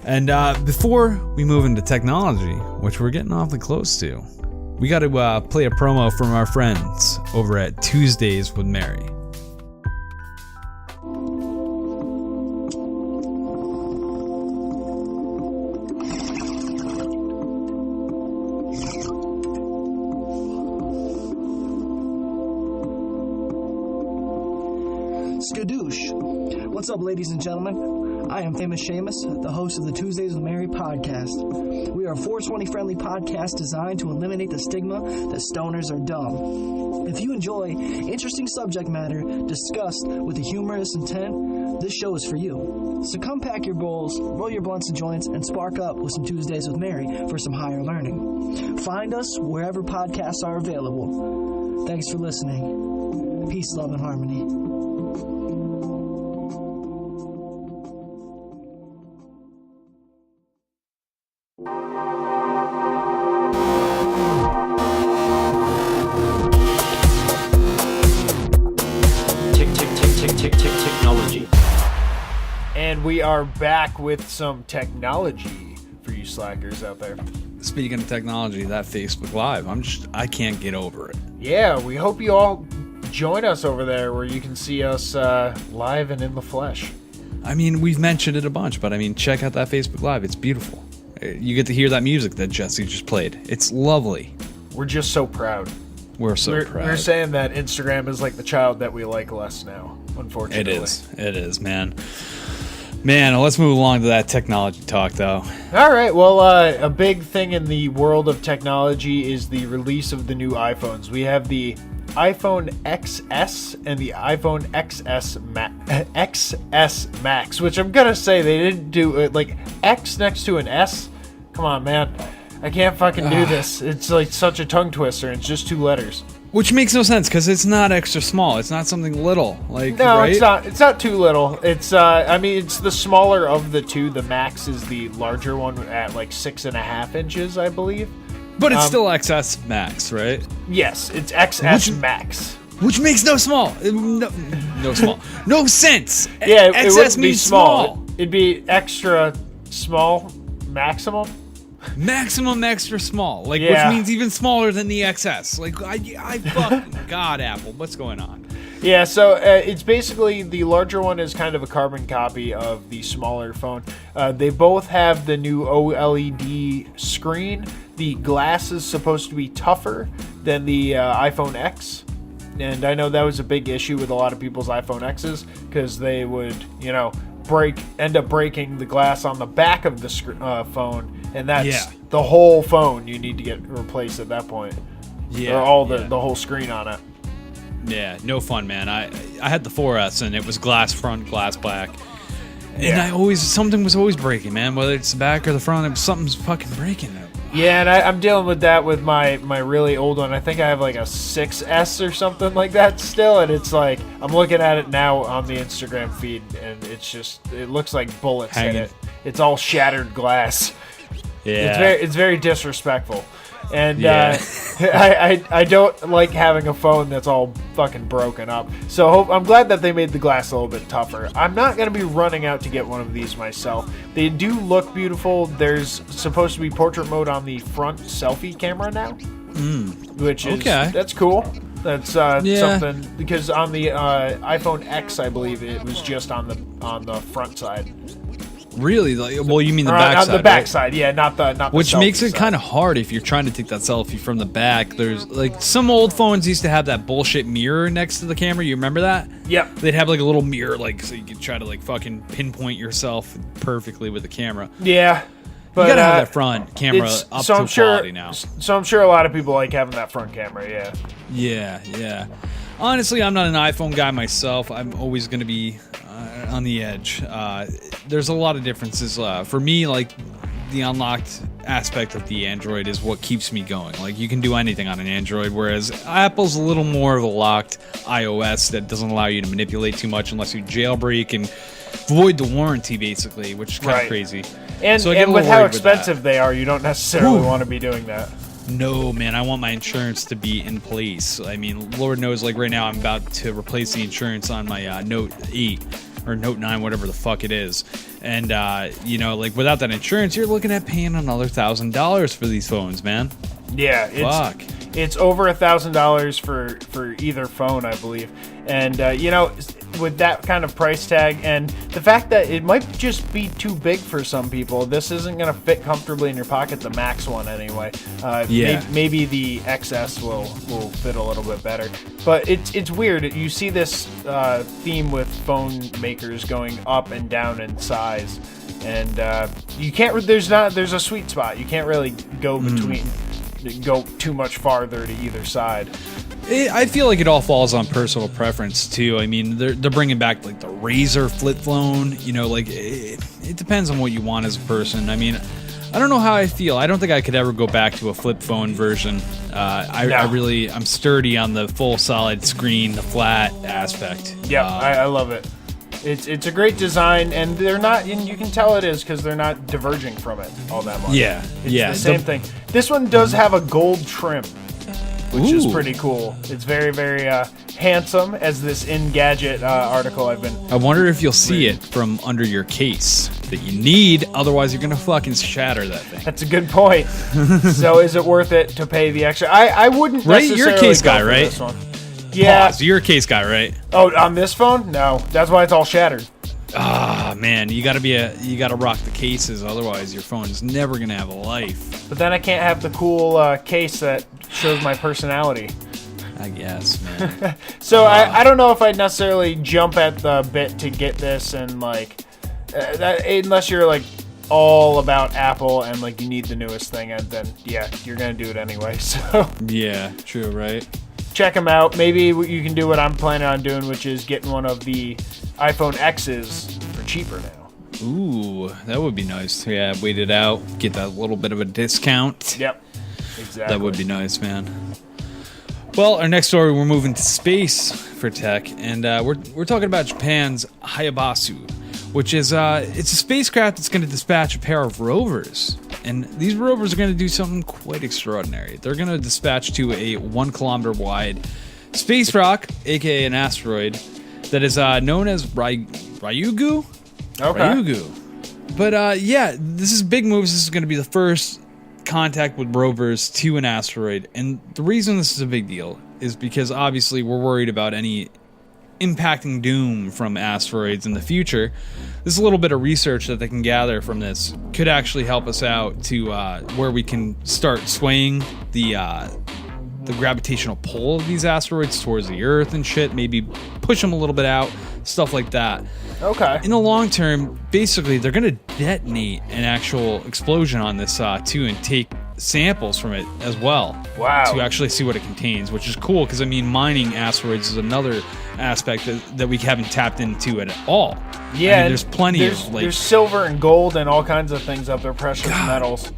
And before we move into technology, which we're getting awfully close to, we got to play a promo from our friends over at Tuesdays with Mary. Skadoosh. What's up, ladies and gentlemen? I am Famous Seamus, the host of the Tuesdays with Mary podcast. We are a 420-friendly podcast designed to eliminate the stigma that stoners are dumb. If you enjoy interesting subject matter discussed with a humorous intent, this show is for you. So come pack your bowls, roll your blunts and joints, and spark up with some Tuesdays with Mary for some higher learning. Find us wherever podcasts are available. Thanks for listening. Peace, love, and harmony. Technology. And we are back with some technology for you slackers out there. Speaking of technology, that Facebook Live, I can't get over it. Yeah, we hope you all join us over there where you can see us live and in the flesh. I mean, we've mentioned it a bunch, but I mean, check out that Facebook Live. It's beautiful. You get to hear that music that Jesse just played. It's lovely. We're just so proud. We're proud. We're saying that Instagram is like the child that we like less now, unfortunately. It is, man. Man, let's move along to that technology talk, though. All right, well, a big thing in the world of technology is the release of the new iPhones. We have the iPhone XS and the iPhone XS Max, which I'm going to say they didn't do, like, X next to an S. Come on, man. I can't fucking do this. It's like such a tongue twister, and it's just 2 letters. Which makes no sense, because it's not extra small. It's not something little. Like, no, right? It's not. It's not too little. It's I mean, it's the smaller of the 2. The Max is the larger one at like 6.5 inches, I believe. But it's still XS Max, right? Yes, it's XS Max. Which makes no small. No small. No sense. Yeah, it XS wouldn't be means small. It'd be extra small maximum. Maximum extra small, like, Yeah. which means even smaller than the XS. Like, I fucking God, Apple, what's going on? Yeah, so it's basically the larger one is kind of a carbon copy of the smaller phone. They both have the new OLED screen. The glass is supposed to be tougher than the iPhone X. And I know that was a big issue with a lot of people's iPhone X's because they would, end up breaking the glass on the back of the phone, and that's the whole phone you need to get replaced at that point. Yeah, or all the whole screen on it. Yeah, no fun, man. I had the 4S and it was glass front, glass back, and Yeah. something was always breaking, man. Whether it's the back or the front, something's fucking breaking it. Yeah, and I'm dealing with that with my really old one. I think I have like a 6S or something like that still, and it's like I'm looking at it now on the Instagram feed, and it looks like bullets hit Hanging. it. It's all shattered glass. Yeah, It's very disrespectful, and Yeah. I don't like having a phone that's all fucking broken up. So I'm glad that they made the glass a little bit tougher. I'm not gonna be running out to get one of these myself. They do look beautiful. There's supposed to be portrait mode on the front selfie camera now, which is that's cool. That's something, because on the iPhone X, I believe it was just on the front side. Really? Like, well, you mean the Or back on side, the back right? side, yeah, not the Which selfie makes it side. kind of hard if you're trying to take that selfie from the back. There's like some old phones used to have that bullshit mirror next to the camera. You remember that? Yep. They'd have like a little mirror, like, so you could try to like fucking pinpoint yourself perfectly with the camera. Yeah. But, You gotta have that front camera it's- up so to I'm sure, quality now. So I'm sure a lot of people like having that front camera, yeah. Yeah. Honestly, I'm not an iPhone guy myself. I'm always going to be on the edge. There's a lot of differences. For me, like, the unlocked aspect of the Android is what keeps me going. Like, you can do anything on an Android, whereas Apple's a little more of a locked iOS that doesn't allow you to manipulate too much unless you jailbreak and void the warranty, basically, which is kind of Right. crazy. And, So I get and a with little how worried with that. expensive they are, you don't necessarily want to be doing that. No, man, I want my insurance to be in place. I mean, Lord knows, like, right now I'm about to replace the insurance on my Note 8 or Note 9, whatever the fuck it is. And, like, without that insurance, you're looking at paying another $1,000 for these phones, man. Yeah, Fuck. It's over $1,000 for either phone, I believe. And with that kind of price tag and the fact that it might just be too big for some people, this isn't going to fit comfortably in your pocket. The Max one, anyway. Maybe the XS will fit a little bit better. But it's weird. You see this theme with phone makers going up and down in size, and you can't. There's a sweet spot. You can't really go go too much farther to either side. I feel like it all falls on personal preference too. I mean, they're bringing back like the Razer flip phone. It depends on what you want as a person. I mean, I don't know how I feel. I don't think I could ever go back to a flip phone version. I'm sturdy on the full solid screen, the flat aspect. Yeah, I love it. It's a great design, and they're not, and you can tell it is because they're not diverging from it all that much. Yeah, it's yeah. the same thing. This one does have a gold trim, which is pretty cool. It's very, very handsome, as this Engadget article I've been. I wonder if you'll see it from under your case that you need, otherwise you're gonna fucking shatter that thing. That's a good point. So is it worth it to pay the extra? I wouldn't Right? necessarily You're a case go guy, for right? This one. Yeah. Pause. You're a case guy, right? Oh, on this phone? No. That's why it's all shattered. Ah, man, you gotta rock the cases, otherwise your phone's never gonna have a life. But then I can't have the cool case that shows my personality. I guess, man. So I don't know if I'd necessarily jump at the bit to get this, and like unless you're like all about Apple and like you need the newest thing, and then yeah, you're gonna do it anyway. So Yeah, true, right? check them out. Maybe you can do what I'm planning on doing, which is getting one of the iPhone X's for cheaper now. Ooh, that would be nice. Yeah, wait it out, get that little bit of a discount. Yep, exactly. That would be nice, man. Well, our next story, we're moving to space for tech, and we're talking about Japan's Hayabusa, which is it's a spacecraft that's going to dispatch a pair of rovers, and these rovers are going to do something quite extraordinary. They're going to dispatch to a 1 kilometer wide space rock, aka an asteroid, that is known as Ryugu. Okay. Ryugu. But yeah, this is big moves. This is going to be the first contact with rovers to an asteroid, and the reason this is a big deal is because obviously we're worried about any impacting doom from asteroids in the future. This little bit of research that they can gather from this could actually help us out to where we can start swaying the gravitational pull of these asteroids towards the Earth and shit, maybe push them a little bit out, stuff like that. Okay. In the long term, basically, they're going to detonate an actual explosion on this too, and take samples from it as well. Wow. To actually see what it contains, which is cool because I mean, mining asteroids is another aspect that we haven't tapped into at all. Yeah, I mean, there's plenty of like there's silver and gold and all kinds of things up there, precious metals.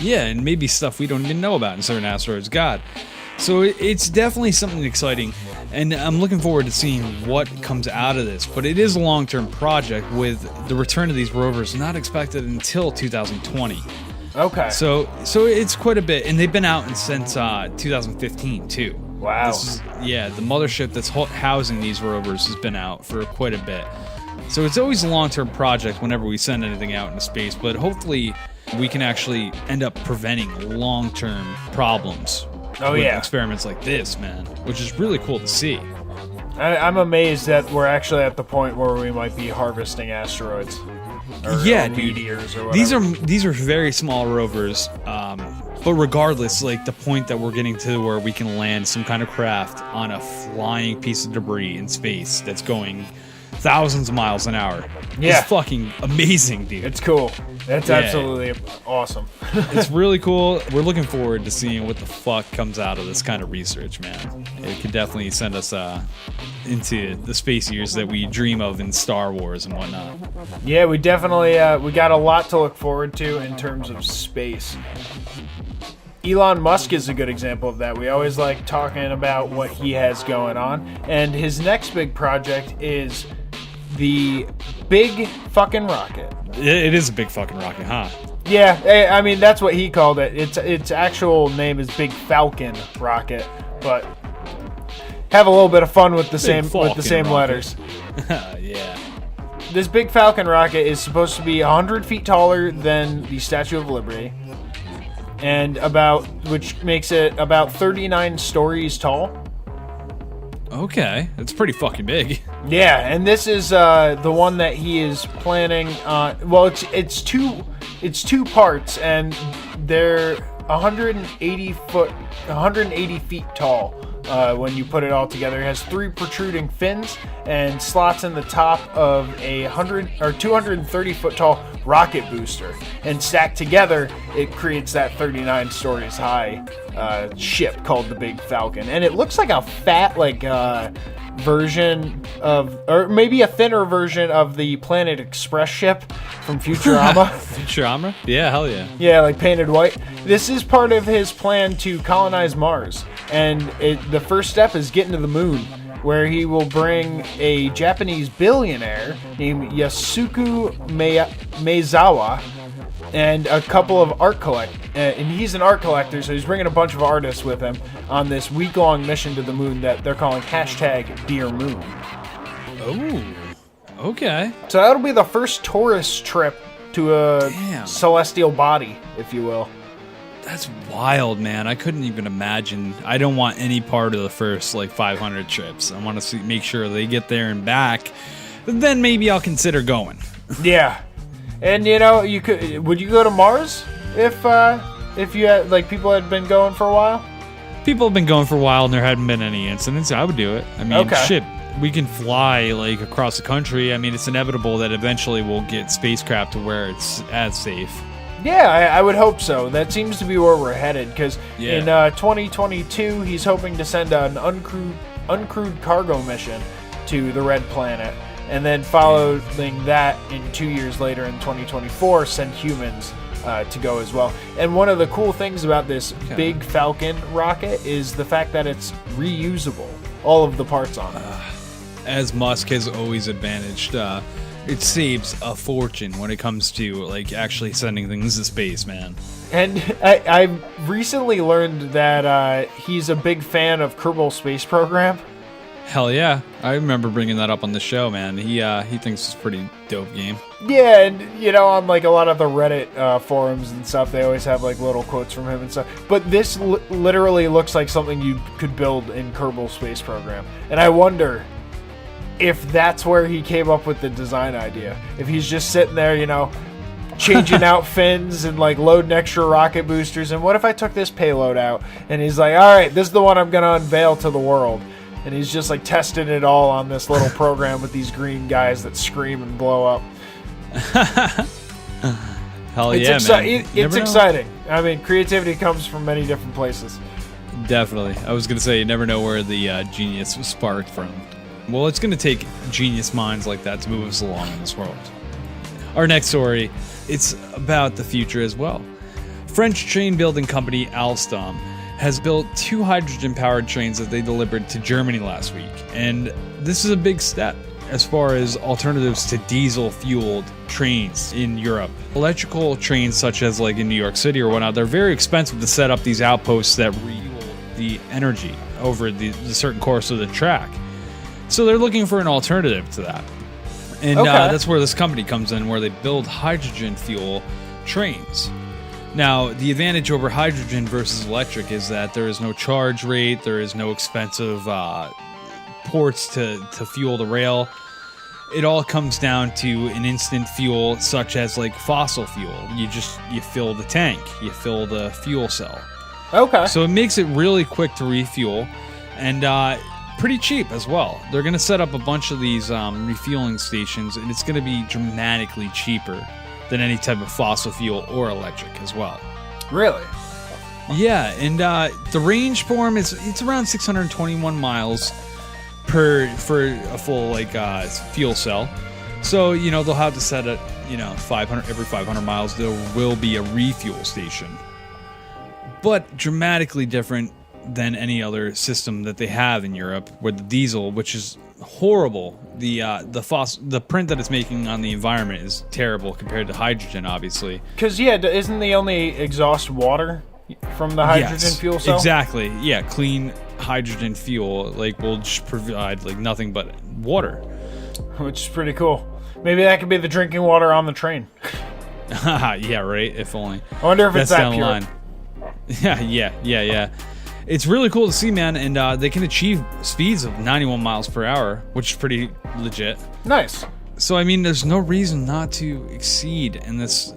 yeah, and maybe stuff we don't even know about in certain asteroids. God. So it's definitely something exciting, and I'm looking forward to seeing what comes out of this. But it is a long-term project, with the return of these rovers not expected until 2020. Okay. So it's quite a bit, and they've been out since 2015 too. Wow. The mothership that's housing these rovers has been out for quite a bit. So it's always a long-term project whenever we send anything out into space, but hopefully we can actually end up preventing long-term problems. Oh, with yeah. experiments like this, man, which is really cool to see. I'm amazed that we're actually at the point where we might be harvesting asteroids. Or Dude. meteors or whatever. These are very small rovers, but regardless, like the point that we're getting to where we can land some kind of craft on a flying piece of debris in space that's going thousands of miles an hour. Yeah. It's fucking amazing, dude. It's cool. That's absolutely awesome. It's really cool. We're looking forward to seeing what the fuck comes out of this kind of research, man. It could definitely send us into the space years that we dream of in Star Wars and whatnot. Yeah, we definitely we got a lot to look forward to in terms of space. Elon Musk is a good example of that. We always like talking about what he has going on, and his next big project is the big fucking rocket. It is a big fucking rocket, huh? Yeah, I mean that's what he called it. Its actual name is Big Falcon Rocket, but have a little bit of fun with the same rocket. letters. Yeah. This Big Falcon rocket is supposed to be 100 feet taller than the Statue of Liberty, and which makes it about 39 stories tall. Okay, that's pretty fucking big. Yeah, and this is the one that he is planning on. Well, it's two parts, and they're 180 feet tall. When you put it all together, it has 3 protruding fins and slots in the top of a 230 foot tall rocket booster, and stacked together, it creates that 39 stories high ship called the Big Falcon. And it looks like a fat version of, or maybe a thinner version of the Planet Express ship from Futurama. Futurama? Yeah, hell yeah. Yeah, like painted white. This is part of his plan to colonize Mars. And the first step is getting to the moon, where he will bring a Japanese billionaire named Yasuku Maezawa and a couple of art collectors. And he's an art collector, so he's bringing a bunch of artists with him on this week-long mission to the moon that they're calling #DearMoon. Oh, okay. So that'll be the first tourist trip to a celestial body, if you will. That's wild, man. I couldn't even imagine. I don't want any part of the first, 500 trips. I want to make sure they get there and back. Then maybe I'll consider going. Yeah. And, would you go to Mars if you had, people had been going for a while? People have been going for a while and there hadn't been any incidents. I would do it. I mean, Okay. shit, we can fly, across the country. I mean, it's inevitable that eventually we'll get spacecraft to where it's as safe. Yeah, I would hope so. That seems to be where we're headed, because Yeah. in 2022, he's hoping to send an uncrewed cargo mission to the Red Planet, and then following that in 2 years later in 2024, send humans to go as well. And one of the cool things about this big Falcon rocket is the fact that it's reusable, all of the parts on it. As Musk has always advantaged, it saves a fortune when it comes to actually sending things to space, man. And I recently learned that he's a big fan of Kerbal Space Program. Hell yeah, I remember bringing that up on the show, man. He thinks it's a pretty dope game. Yeah, and on a lot of the Reddit forums and stuff, they always have little quotes from him and stuff. But this literally looks like something you could build in Kerbal Space Program, and I wonder if that's where he came up with the design idea. If he's just sitting there, changing out fins and loading extra rocket boosters. And what if I took this payload out? And he's like, all right, this is the one I'm gonna unveil to the world. And he's just testing it all on this little program with these green guys that scream and blow up. Hell It's yeah, man. It's exciting. I mean, creativity comes from many different places. Definitely. I was going to say, you never know where the genius was sparked from. Well, it's going to take genius minds like that to move us along in this world. Our next story, it's about the future as well. French train building company Alstom has built 2 hydrogen-powered trains that they delivered to Germany last week. And this is a big step as far as alternatives to diesel-fueled trains in Europe. Electrical trains, such as in New York City or whatnot, they're very expensive to set up these outposts that refuel the energy over the certain course of the track. So they're looking for an alternative to that. And that's where this company comes in, where they build hydrogen fuel trains. Now, the advantage over hydrogen versus electric is that there is no charge rate, there is no expensive ports to fuel the rail. It all comes down to an instant fuel, such as fossil fuel. You fill the tank, you fill the fuel cell. Okay. So it makes it really quick to refuel, and pretty cheap as well. They're going to set up a bunch of these refueling stations, and it's going to be dramatically cheaper than any type of fossil fuel or electric as well. Really? Yeah, and the range for them it's around 621 miles for a full fuel cell. So they'll have to set it 500 every 500 miles. There will be a refuel station, but dramatically different than any other system that they have in Europe, where the diesel, which is horrible, the print that it's making on the environment is terrible compared to hydrogen, obviously. Because isn't the only exhaust water from the hydrogen fuel cell? Exactly. Yeah, clean hydrogen fuel will just provide nothing but water, which is pretty cool. Maybe that could be the drinking water on the train. Yeah, right. If only. I wonder if it's that down the pure. line. Yeah. It's really cool to see, man, and they can achieve speeds of 91 miles per hour, which is pretty legit. Nice. So, I mean, there's no reason not to exceed in this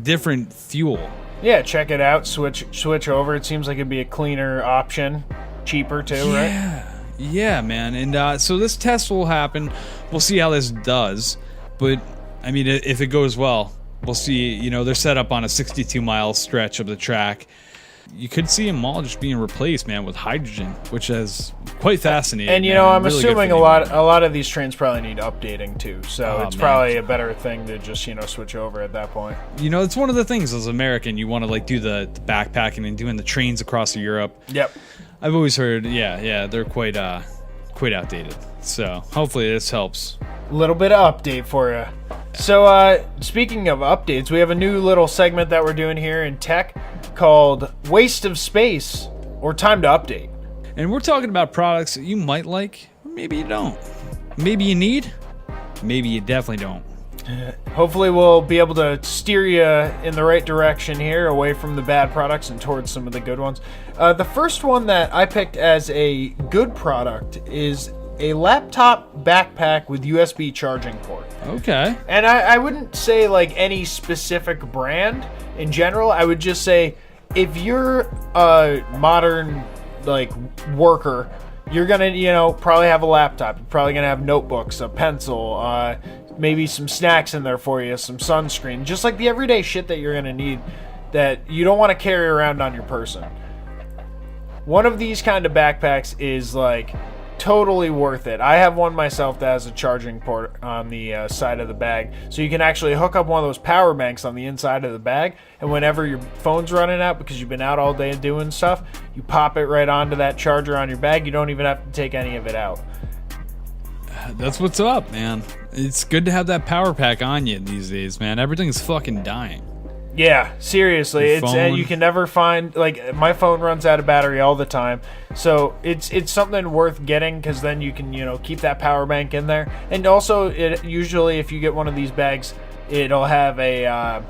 different fuel. Yeah, check it out. Switch over. It seems like it'd be a cleaner option, cheaper too, right? Yeah, man. And so this test will happen. We'll see how this does. But, I mean, if it goes well, we'll see. They're set up on a 62-mile stretch of the track. you could see them all just being replaced, man, with hydrogen, which is quite fascinating. And I'm really good assuming for a the lot of these trains probably need updating too. So it's man. probably a better thing to just switch over at that point. It's one of the things as an American, you want to like do the backpacking and doing the trains across Europe. Yep. I've always heard, they're quite outdated. So hopefully this helps. A little bit of update for you. So speaking of updates, we have a new little segment that we're doing here in tech called Waste of Space or Time to Update. And we're talking about products that you might like, or maybe you don't. Maybe you need, maybe you definitely don't. Hopefully we'll be able to steer you in the right direction here, away from the bad products and towards some of the good ones. The first one that I picked as a good product is a laptop backpack with USB charging port. Okay. And I wouldn't say like any specific brand in general. I would just say if you're a modern like worker, you're gonna probably have a laptop. You're probably gonna have notebooks, a pencil, maybe some snacks in there for you, some sunscreen, just like the everyday shit that you're gonna need that you don't want to carry around on your person. One of these kind of backpacks is like totally worth it. I have one myself that has a charging port on the side of the bag, so you can actually hook up one of those power banks on the inside of the bag, and whenever your phone's running out because you've been out all day doing stuff, you pop it right onto that charger on your bag. You don't even have to take any of it out. That's what's up, man. It's good to have that power pack on you these days, man. Everything's fucking dying. Yeah, seriously, Your phone. you can never find, like, my phone runs out of battery all the time, so it's something worth getting, because then you can keep that power bank in there. And also, it usually, if you get one of these bags, it'll have a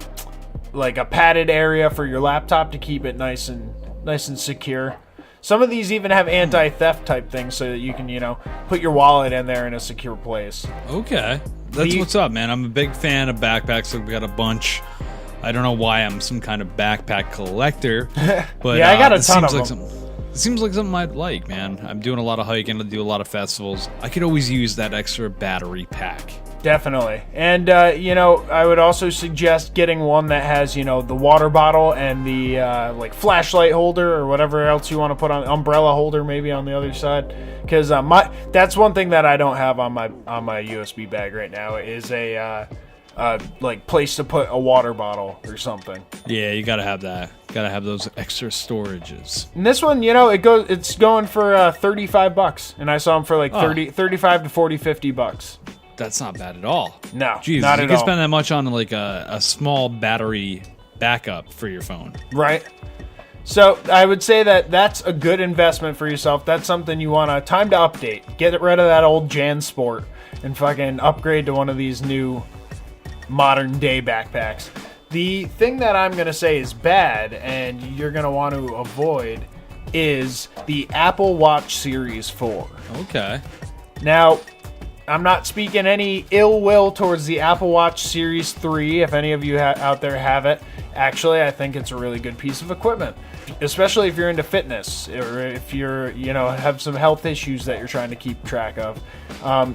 like a padded area for your laptop to keep it nice and secure. Some of these even have anti-theft type things, so that you can put your wallet in there in a secure place. Okay, that's what's up, man. I'm a big fan of backpacks, so we got a bunch. I don't know why I'm some kind of backpack collector, but yeah, I got a ton of them. It seems like something I'd like, man. I'm doing a lot of hiking, I do a lot of festivals. I could always use that extra battery pack. Definitely. And, I would also suggest getting one that has, the water bottle and the, like, flashlight holder or whatever else you want to put on, umbrella holder maybe on the other side. Because that's one thing that I don't have on my USB bag right now is a like place to put a water bottle or something. Yeah, you gotta have that. Gotta have those extra storages. And this one, it's going for $35, and I saw them for like 35 to 40, $50. That's not bad at all. No, jeez, not you at can all. spend that much on like a small battery backup for your phone. Right. So I would say that that's a good investment for yourself. That's something you want to time to update. Get rid of that old Jan Sport and fucking upgrade to one of these new modern day backpacks. The thing that I'm going to say is bad and you're going to want to avoid is the Apple Watch Series 4. Okay. Now, I'm not speaking any ill will towards the Apple Watch Series 3, if any of you out there have it. Actually, I think it's a really good piece of equipment, especially if you're into fitness or if you're, have some health issues that you're trying to keep track of.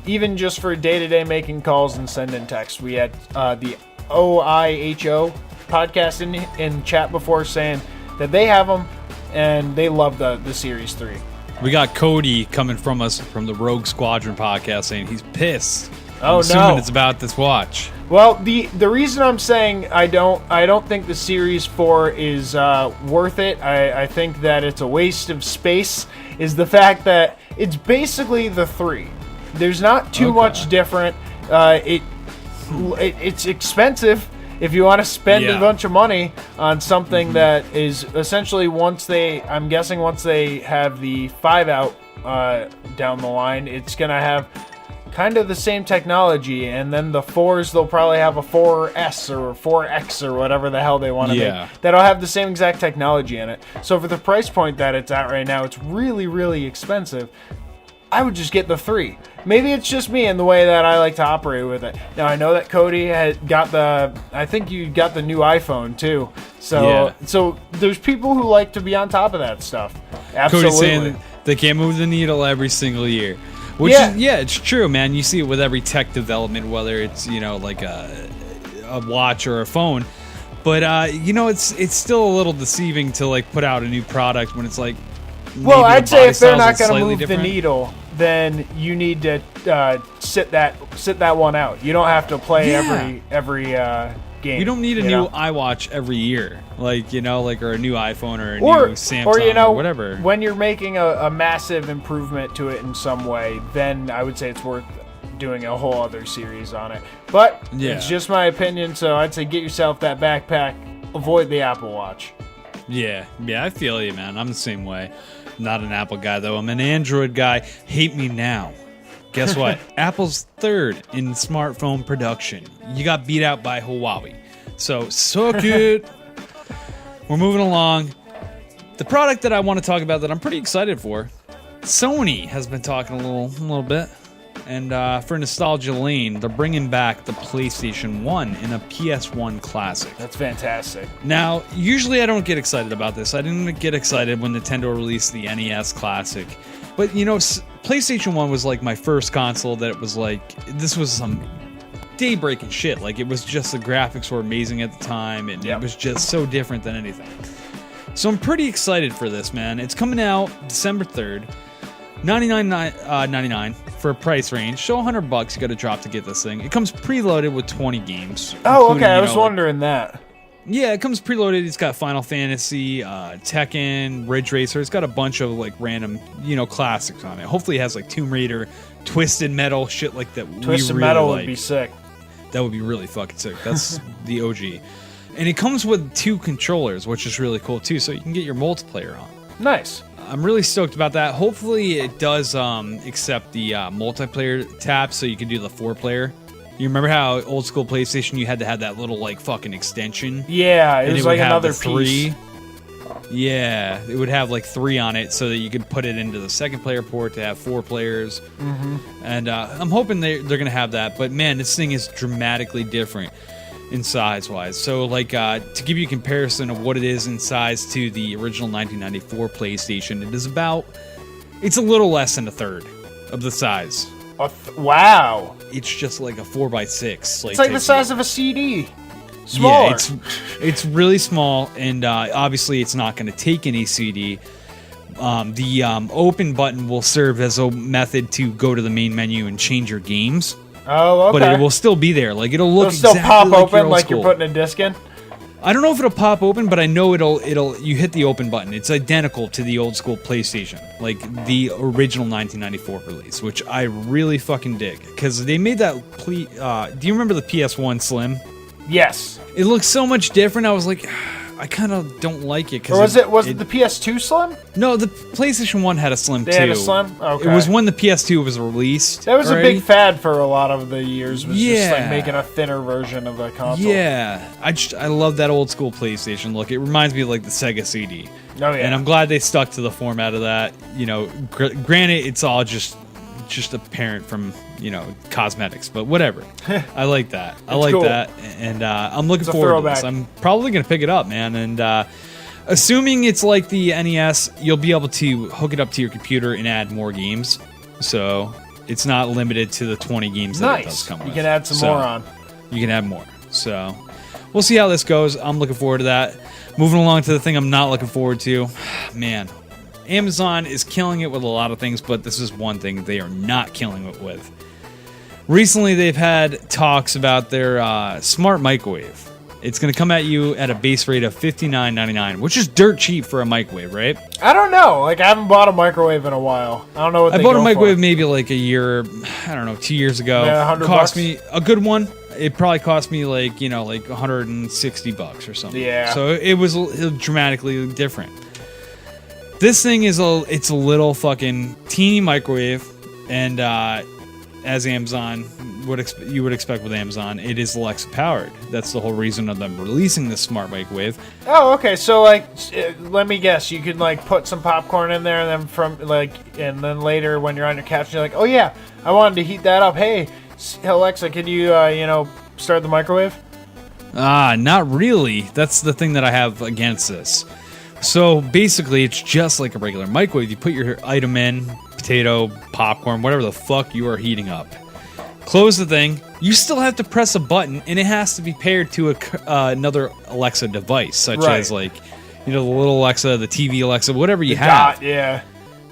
Even just for day-to-day making calls and sending texts. We had the OIHO podcast in chat before saying that they have them and they love the Series 3. We got Cody coming from us from the Rogue Squadron podcast saying he's pissed. Oh, I'm assuming no. it's about this watch. Well, the reason I'm saying I don't think the Series 4 is worth it. I think that it's a waste of space. Is the fact that it's basically the 3. There's not too much different. It's expensive if you want to spend a bunch of money on something that is essentially once they have the 5 out down the line, it's gonna have kind of the same technology, and then the 4s, they'll probably have a 4S or 4X or whatever the hell they want to make. That'll have the same exact technology in it. So for the price point that it's at right now, it's really, really expensive. I would just get the 3. Maybe it's just me and the way that I like to operate with it. Now, I know that Cody had got I think you got the new iPhone too. So there's people who like to be on top of that stuff. Absolutely. Cody's saying they can't move the needle every single year. Which is, it's true, man. You see it with every tech development, whether it's, like a watch or a phone. But you know, it's still a little deceiving to like put out a new product when it's like. Well, maybe I'd the say body if they're styles not is going to slightly move different. the needle, then you need to sit that one out. You don't have to play Yeah. every game. You don't need a you new know? iWatch every year, like, you know, like, or a new iPhone or a or new Samsung or you know, whatever. when you're making a massive improvement to it in some way, then I would say it's worth doing a whole other series on it. But Yeah. it's just my opinion, so I'd say get yourself that backpack. Avoid the Apple Watch. Yeah, I feel you, man. I'm the same way. Not an Apple guy, though. I'm an Android guy. Hate me now. Guess what? Apple's third in smartphone production. You got beat out by Huawei. So, suck it. We're moving along. The product that I want to talk about that I'm pretty excited for, Sony has been talking a little bit. And for Nostalgia Lane, they're bringing back the PlayStation 1 in a PS1 Classic. That's fantastic. Now, usually I don't get excited about this. I didn't get excited when Nintendo released the NES Classic. But, you know, PlayStation 1 was like my first console that it was like, this was some day-breaking shit. Like, it was just the graphics were amazing at the time, and Yep. it was just so different than anything. So I'm pretty excited for this, man. It's coming out December 3rd. $99.99 for a price range. So $100 you got to drop to get this thing. It comes preloaded with 20 games. Oh, including, okay. I you was know, like- wondering that. yeah, it comes preloaded. It's got Final Fantasy, Tekken, Ridge Racer. It's got a bunch of like random, you know, classics on it. Hopefully, it has like Tomb Raider, Twisted Metal, shit like that. Twisted we really Metal like. would be sick. That would be really fucking sick. That's the OG, and it comes with 2 controllers, which is really cool too. So you can get your multiplayer on. Nice. I'm really stoked about that. Hopefully, it does accept the multiplayer tab, so you can do the 4-player. You remember how old school PlayStation you had to have that little like fucking extension? Yeah, it And was would like have another the 3. piece. Yeah, it would have like 3 on it so that you could put it into the second player port to have 4 players. Mm-hmm. And I'm hoping they're going to have that. But man, this thing is dramatically different in size-wise. So like to give you a comparison of what it is in size to the original 1994 PlayStation, it is it's a little less than a third of the size. Wow. It's just like a 4x6. It's like the size of a CD. Smaller. Yeah, it's really small, and obviously it's not going to take any CD. The open button will serve as a method to go to the main menu and change your games, Oh, okay. but it will still be there. Like it'll look It'll still exactly pop like open your old like school. you're putting a disc in. I don't know if it'll pop open, but I know it'll. You hit the open button. It's identical to the old school PlayStation, like the original 1994 release, which I really fucking dig because they made that. Do you remember the PS1 Slim? Yes. It looks so much different. I was like, I kind of don't like it. Or was it the PS2 Slim? No, the PlayStation 1 had a Slim They too. had a Slim? Okay. It was when the PS2 was released. That was a already. big fad for a lot of the years. Was just Yeah. like making a thinner version of the console. Yeah, I love that old school PlayStation look. It reminds me of like the Sega CD. Oh yeah. And I'm glad they stuck to the format of that. You know, granted, it's all just apparent from, you know, cosmetics, but whatever. I like that. I like cool. that, and I'm looking It's a forward to this. throwback. I'm probably gonna pick it up, man. And assuming it's like the NES, you'll be able to hook it up to your computer and add more games. So it's not limited to the 20 games that it does Nice. come You with. can add some So, more on. You can add more. So we'll see how this goes. I'm looking forward to that. Moving along to the thing I'm not looking forward to. Man, Amazon is killing it with a lot of things, but this is one thing they are not killing it with. Recently, they've had talks about their smart microwave. It's going to come at you at a base rate of $59.99, which is dirt cheap for a microwave, right? I don't know. Like I haven't bought a microwave in a while. I don't know what I they bought go a microwave for. maybe like a year, I don't know, 2 years ago. Yeah, $100 cost me a good one. It probably cost me like, you know, like $160 or something. Yeah. So it was dramatically different. This thing is it's a little fucking teeny microwave, and as Amazon you would expect with Amazon, it is Alexa powered. That's the whole reason of them releasing this smart microwave. Oh, okay. So like, let me guess. You could like put some popcorn in there, and then later when you're on your couch, you're like, oh yeah, I wanted to heat that up. Hey, Alexa, can you start the microwave? Not really. That's the thing that I have against this. So basically, it's just like a regular microwave. You put your item in, potato, popcorn, whatever the fuck you are heating up. close the thing. You still have to press a button, and it has to be paired to another Alexa device, such Right. as like, the little Alexa, the TV Alexa, whatever you have. Dot, yeah.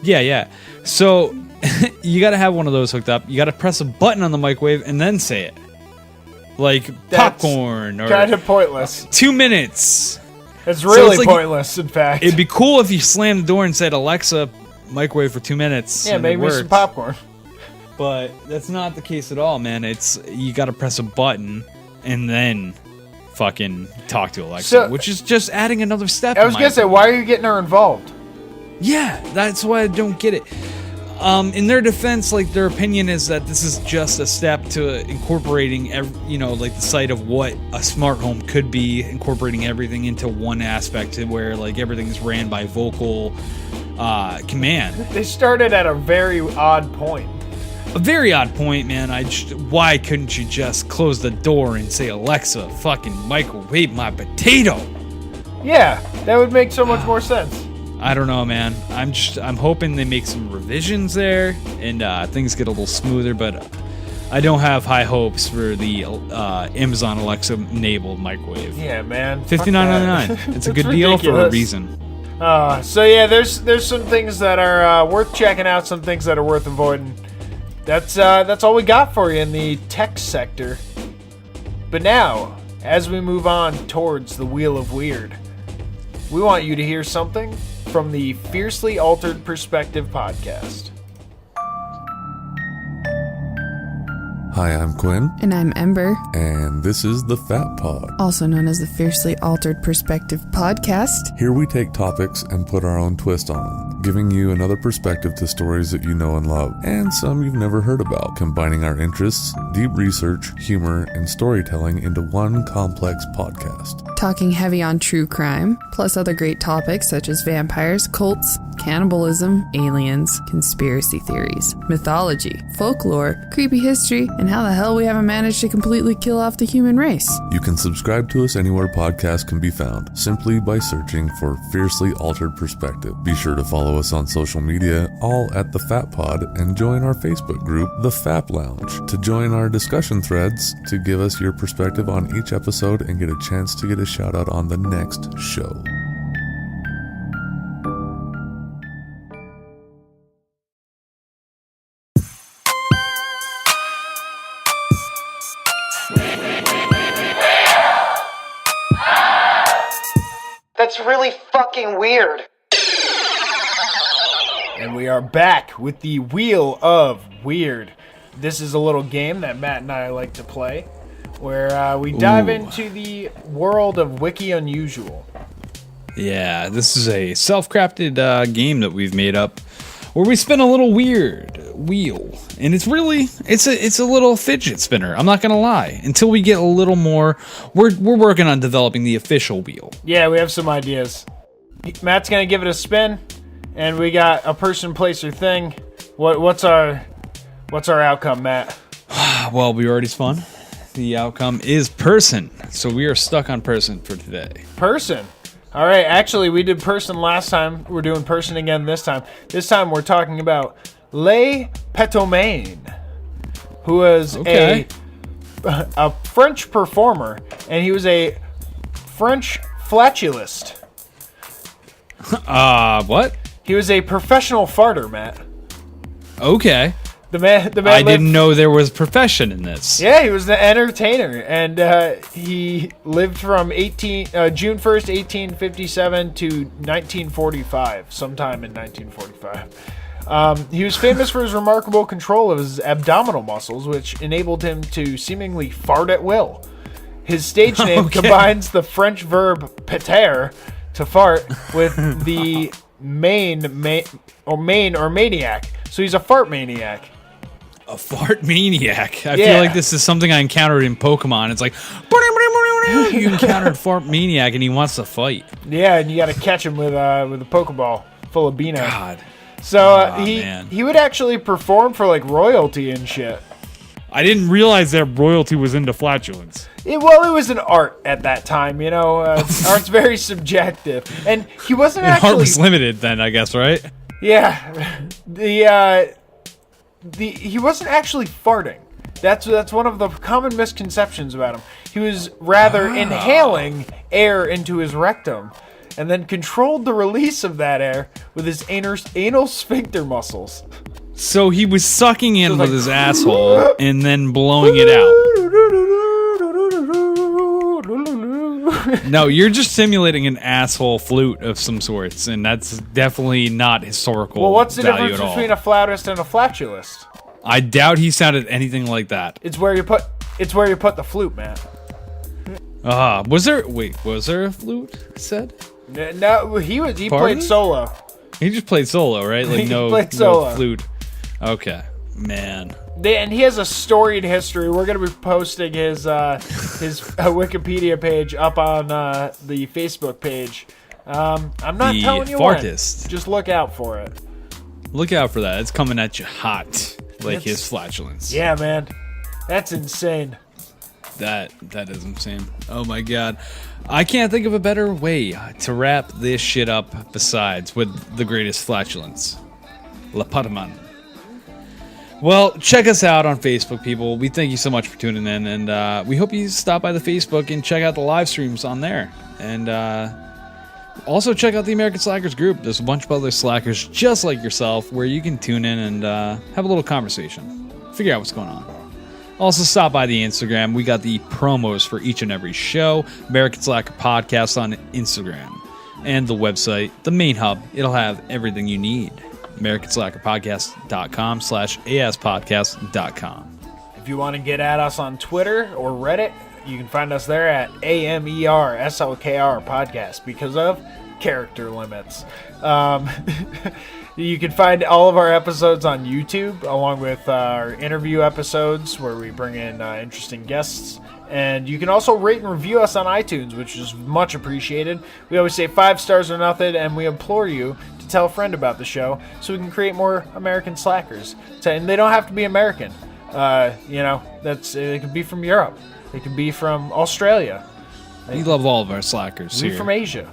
Yeah. So you got to have one of those hooked up. You got to press a button on the microwave and then say it, like That's popcorn or kind of pointless. 2 minutes. It's really it's like- pointless, in fact. It'd be cool if you slammed the door and said, Alexa, microwave for 2 minutes. yeah, and make it me some worked. popcorn. But that's not the case at all, man. You got to press a button and then fucking talk to Alexa, So- which is just adding another step. I was going to say, why are you getting her involved? Yeah, that's why I don't get it. In their defense, like, their opinion is that this is just a step to incorporating, like the sight of what a smart home could be, incorporating everything into one aspect to where, like, everything is ran by vocal command. They started at a very odd point. A very odd point, man. Why couldn't you just close the door and say, Alexa, fucking microwave my potato? Yeah, that would make so much more sense. I don't know, man. I'm hoping they make some revisions there and things get a little smoother, but I don't have high hopes for the Amazon Alexa enabled microwave. Yeah, man. fuck $59.99. that. It's a good That's deal for a ridiculous. reason. So yeah, there's some things that are worth checking out, some things that are worth avoiding. That's all we got for you in the tech sector. But now, as we move on towards the Wheel of Weird, we want you to hear something from the Fiercely Altered Perspective podcast. Hi, I'm Quinn, And I'm Ember, and this is the Fat Pod. also known as the Fiercely Altered Perspective podcast. Here we take topics and put our own twist on them, giving you another perspective to stories that you know and love, and some you've never heard about, combining our interests, deep research, humor, and storytelling into one complex podcast. Talking heavy on true crime, plus other great topics such as vampires, cults, cannibalism, aliens, conspiracy theories, mythology, folklore, creepy history, and how the hell we haven't managed to completely kill off the human race. You can subscribe to us anywhere podcasts can be found, simply by searching for Fiercely Altered Perspective. Be sure to follow us on social media, all at The Fat Pod, and join our Facebook group, The Fap Lounge, to join our discussion threads, to give us your perspective on each episode and get a chance to get a shout out on the next show. That's really fucking weird. And we are back with the Wheel of Weird. This is a little game that Matt and I like to play, where we dive into the world of Wiki Unusual. Yeah, this is a self-crafted game that we've made up where we spin a little weird wheel. And it's a little fidget spinner, I'm not going to lie. Until we get a little more, we're working on developing the official wheel. Yeah, we have some ideas. Matt's gonna give it a spin, and we got a person, place, or thing. What's our outcome, Matt? Well, we already spun. The outcome is person. So we are stuck on person for today. Person. All right. Actually, we did person last time. We're doing person again this time. This time we're talking about Le Petomaine, who was Okay. a French performer, and he was a French flatulist. What? He was a professional farter, Matt. Okay. The man I lived- didn't know there was profession in this. Yeah, he was the entertainer, and he lived from June 1st, 1857 to 1945, sometime in 1945. He was famous for his remarkable control of his abdominal muscles, which enabled him to seemingly fart at will. His stage name Okay. combines the French verb péter, to fart, with the main or maniac. So he's a fart maniac. A fart maniac. I Yeah. feel like this is something I encountered in Pokemon. It's like, you encountered fart maniac and he wants to fight. Yeah, and you got to catch him with a Pokeball full of Beano. God. So man. he would actually perform for like royalty and shit. I didn't realize that royalty was into flatulence. It was an art at that time, you know. Art's very subjective, and he wasn't Heart actually. was limited then, I guess, right? Yeah, he wasn't actually farting. That's one of the common misconceptions about him. He was rather inhaling air into his rectum, and then controlled the release of that air with his anal sphincter muscles. So he was sucking in So with like, his asshole and then blowing it out. No, you're just simulating an asshole flute of some sorts, and that's definitely not historical. Well, what's the value difference at all. between a flautist and a flatulist? I doubt he sounded anything like that. It's where you put the flute, man. Was there a flute said? No, he Pardon? played solo. He just played solo, right? Like He no, played no solo. flute. Okay, man. And he has a storied history. We're going to be posting his Wikipedia page up on the Facebook page. I'm not The telling you Fartist. when. Just look out for it. Look out for that. It's coming at you hot, like his flatulence. Yeah, man. That's insane. That is insane. Oh my god. I can't think of a better way to wrap this shit up besides with the greatest flatulence. La Pataman. Well, check us out on Facebook, people. We thank you so much for tuning in, and we hope you stop by the Facebook and check out the live streams on there. And also check out the American Slackers group. There's a bunch of other slackers just like yourself where you can tune in and have a little conversation. Figure out what's going on. Also, stop by the Instagram. We got the promos for each and every show. American Slacker Podcast on Instagram. And the website, the main hub. It'll have everything you need. AmericanSlackerPodcast.com/ASPodcast.com. If you want to get at us on Twitter or Reddit, you can find us there at AMERSLKR Podcast because of character limits. You can find all of our episodes on YouTube, along with our interview episodes where we bring in interesting guests. And you can also rate and review us on iTunes, which is much appreciated. We always say 5 stars or nothing, and we implore you to tell a friend about the show so we can create more American slackers. And they don't have to be American. It could be from Europe. It could be from Australia. We love all of our slackers It could be here. from Asia.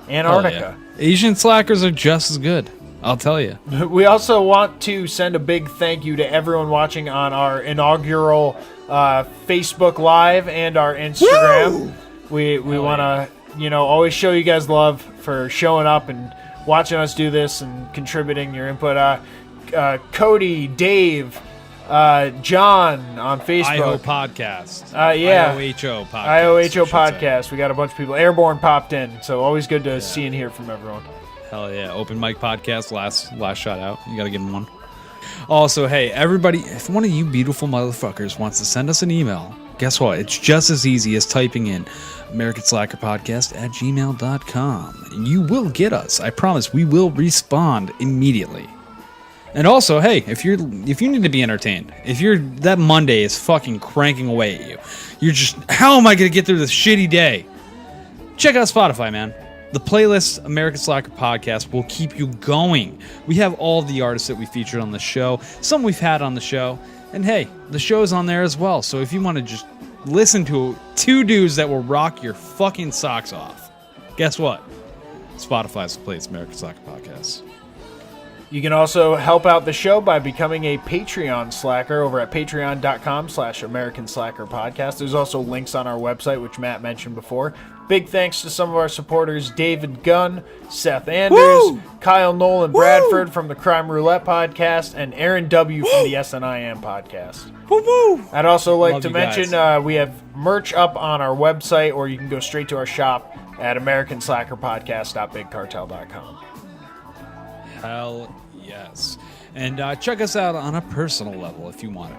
Oh, Antarctica. yeah. Asian slackers are just as good. I'll tell you. We also want to send a big thank you to everyone watching on our inaugural Facebook Live and our Instagram. We want to, always show you guys love for showing up and watching us do this and contributing your input. Cody, Dave, John on Facebook. IO Podcast. Yeah. IOHO Podcast. IOHO Podcast. We got a bunch of people. Airborne popped in, so always good to see and hear from everyone. Hell yeah. Open Mic Podcast, last shout out. You got to give them one. Also, hey, everybody, if one of you beautiful motherfuckers wants to send us an email, guess what? It's just as easy as typing in AmericanSlackerPodcast@gmail.com. And you will get us. I promise we will respond immediately. And also, hey, if you need to be entertained, if that Monday is fucking cranking away at you, you're just, how am I going to get through this shitty day? Check out Spotify, man. The playlist American Slacker Podcast will keep you going. We have all the artists that we featured on the show, some we've had on the show, and hey, the show's on there as well. So if you want to just listen to 2 dudes that will rock your fucking socks off, guess what? Spotify's the place, American Slacker Podcast. You can also help out the show by becoming a Patreon slacker over at patreon.com/American Slacker Podcast. There's also links on our website, which Matt mentioned before. Big thanks to some of our supporters, David Gunn, Seth Anders, Woo! Kyle Nolan Bradford from the Crime Roulette Podcast, and Aaron W. from the SNIM Podcast. Woo-woo! I'd also like Love to you mention guys. we have merch up on our website, or you can go straight to our shop at AmericanSlackerPodcast.BigCartel.com. Hell yes. And check us out on a personal level if you want it.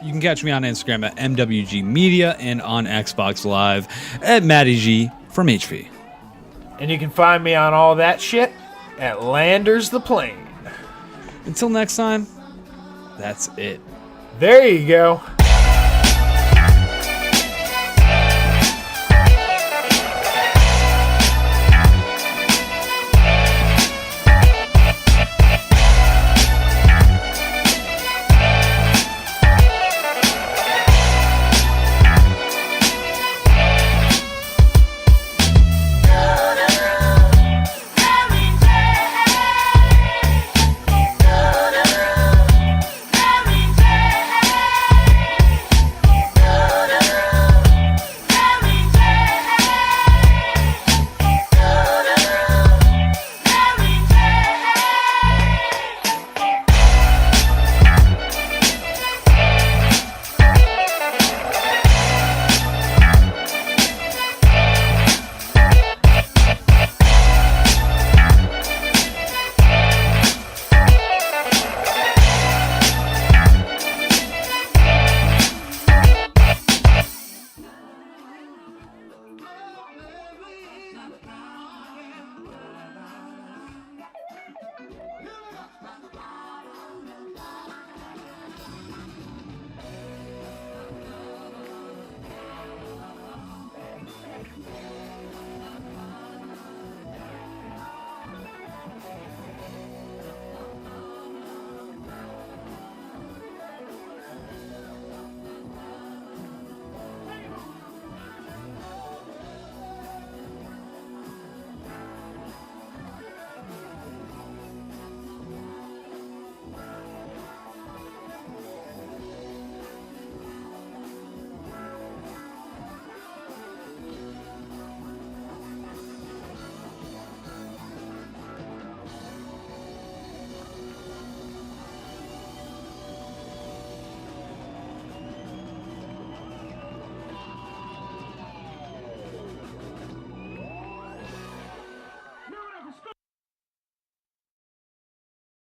You can catch me on Instagram at MWG Media and on Xbox Live at Matty G from HP. And you can find me on all that shit at Landers the Plane. Until next time, that's it. There you go.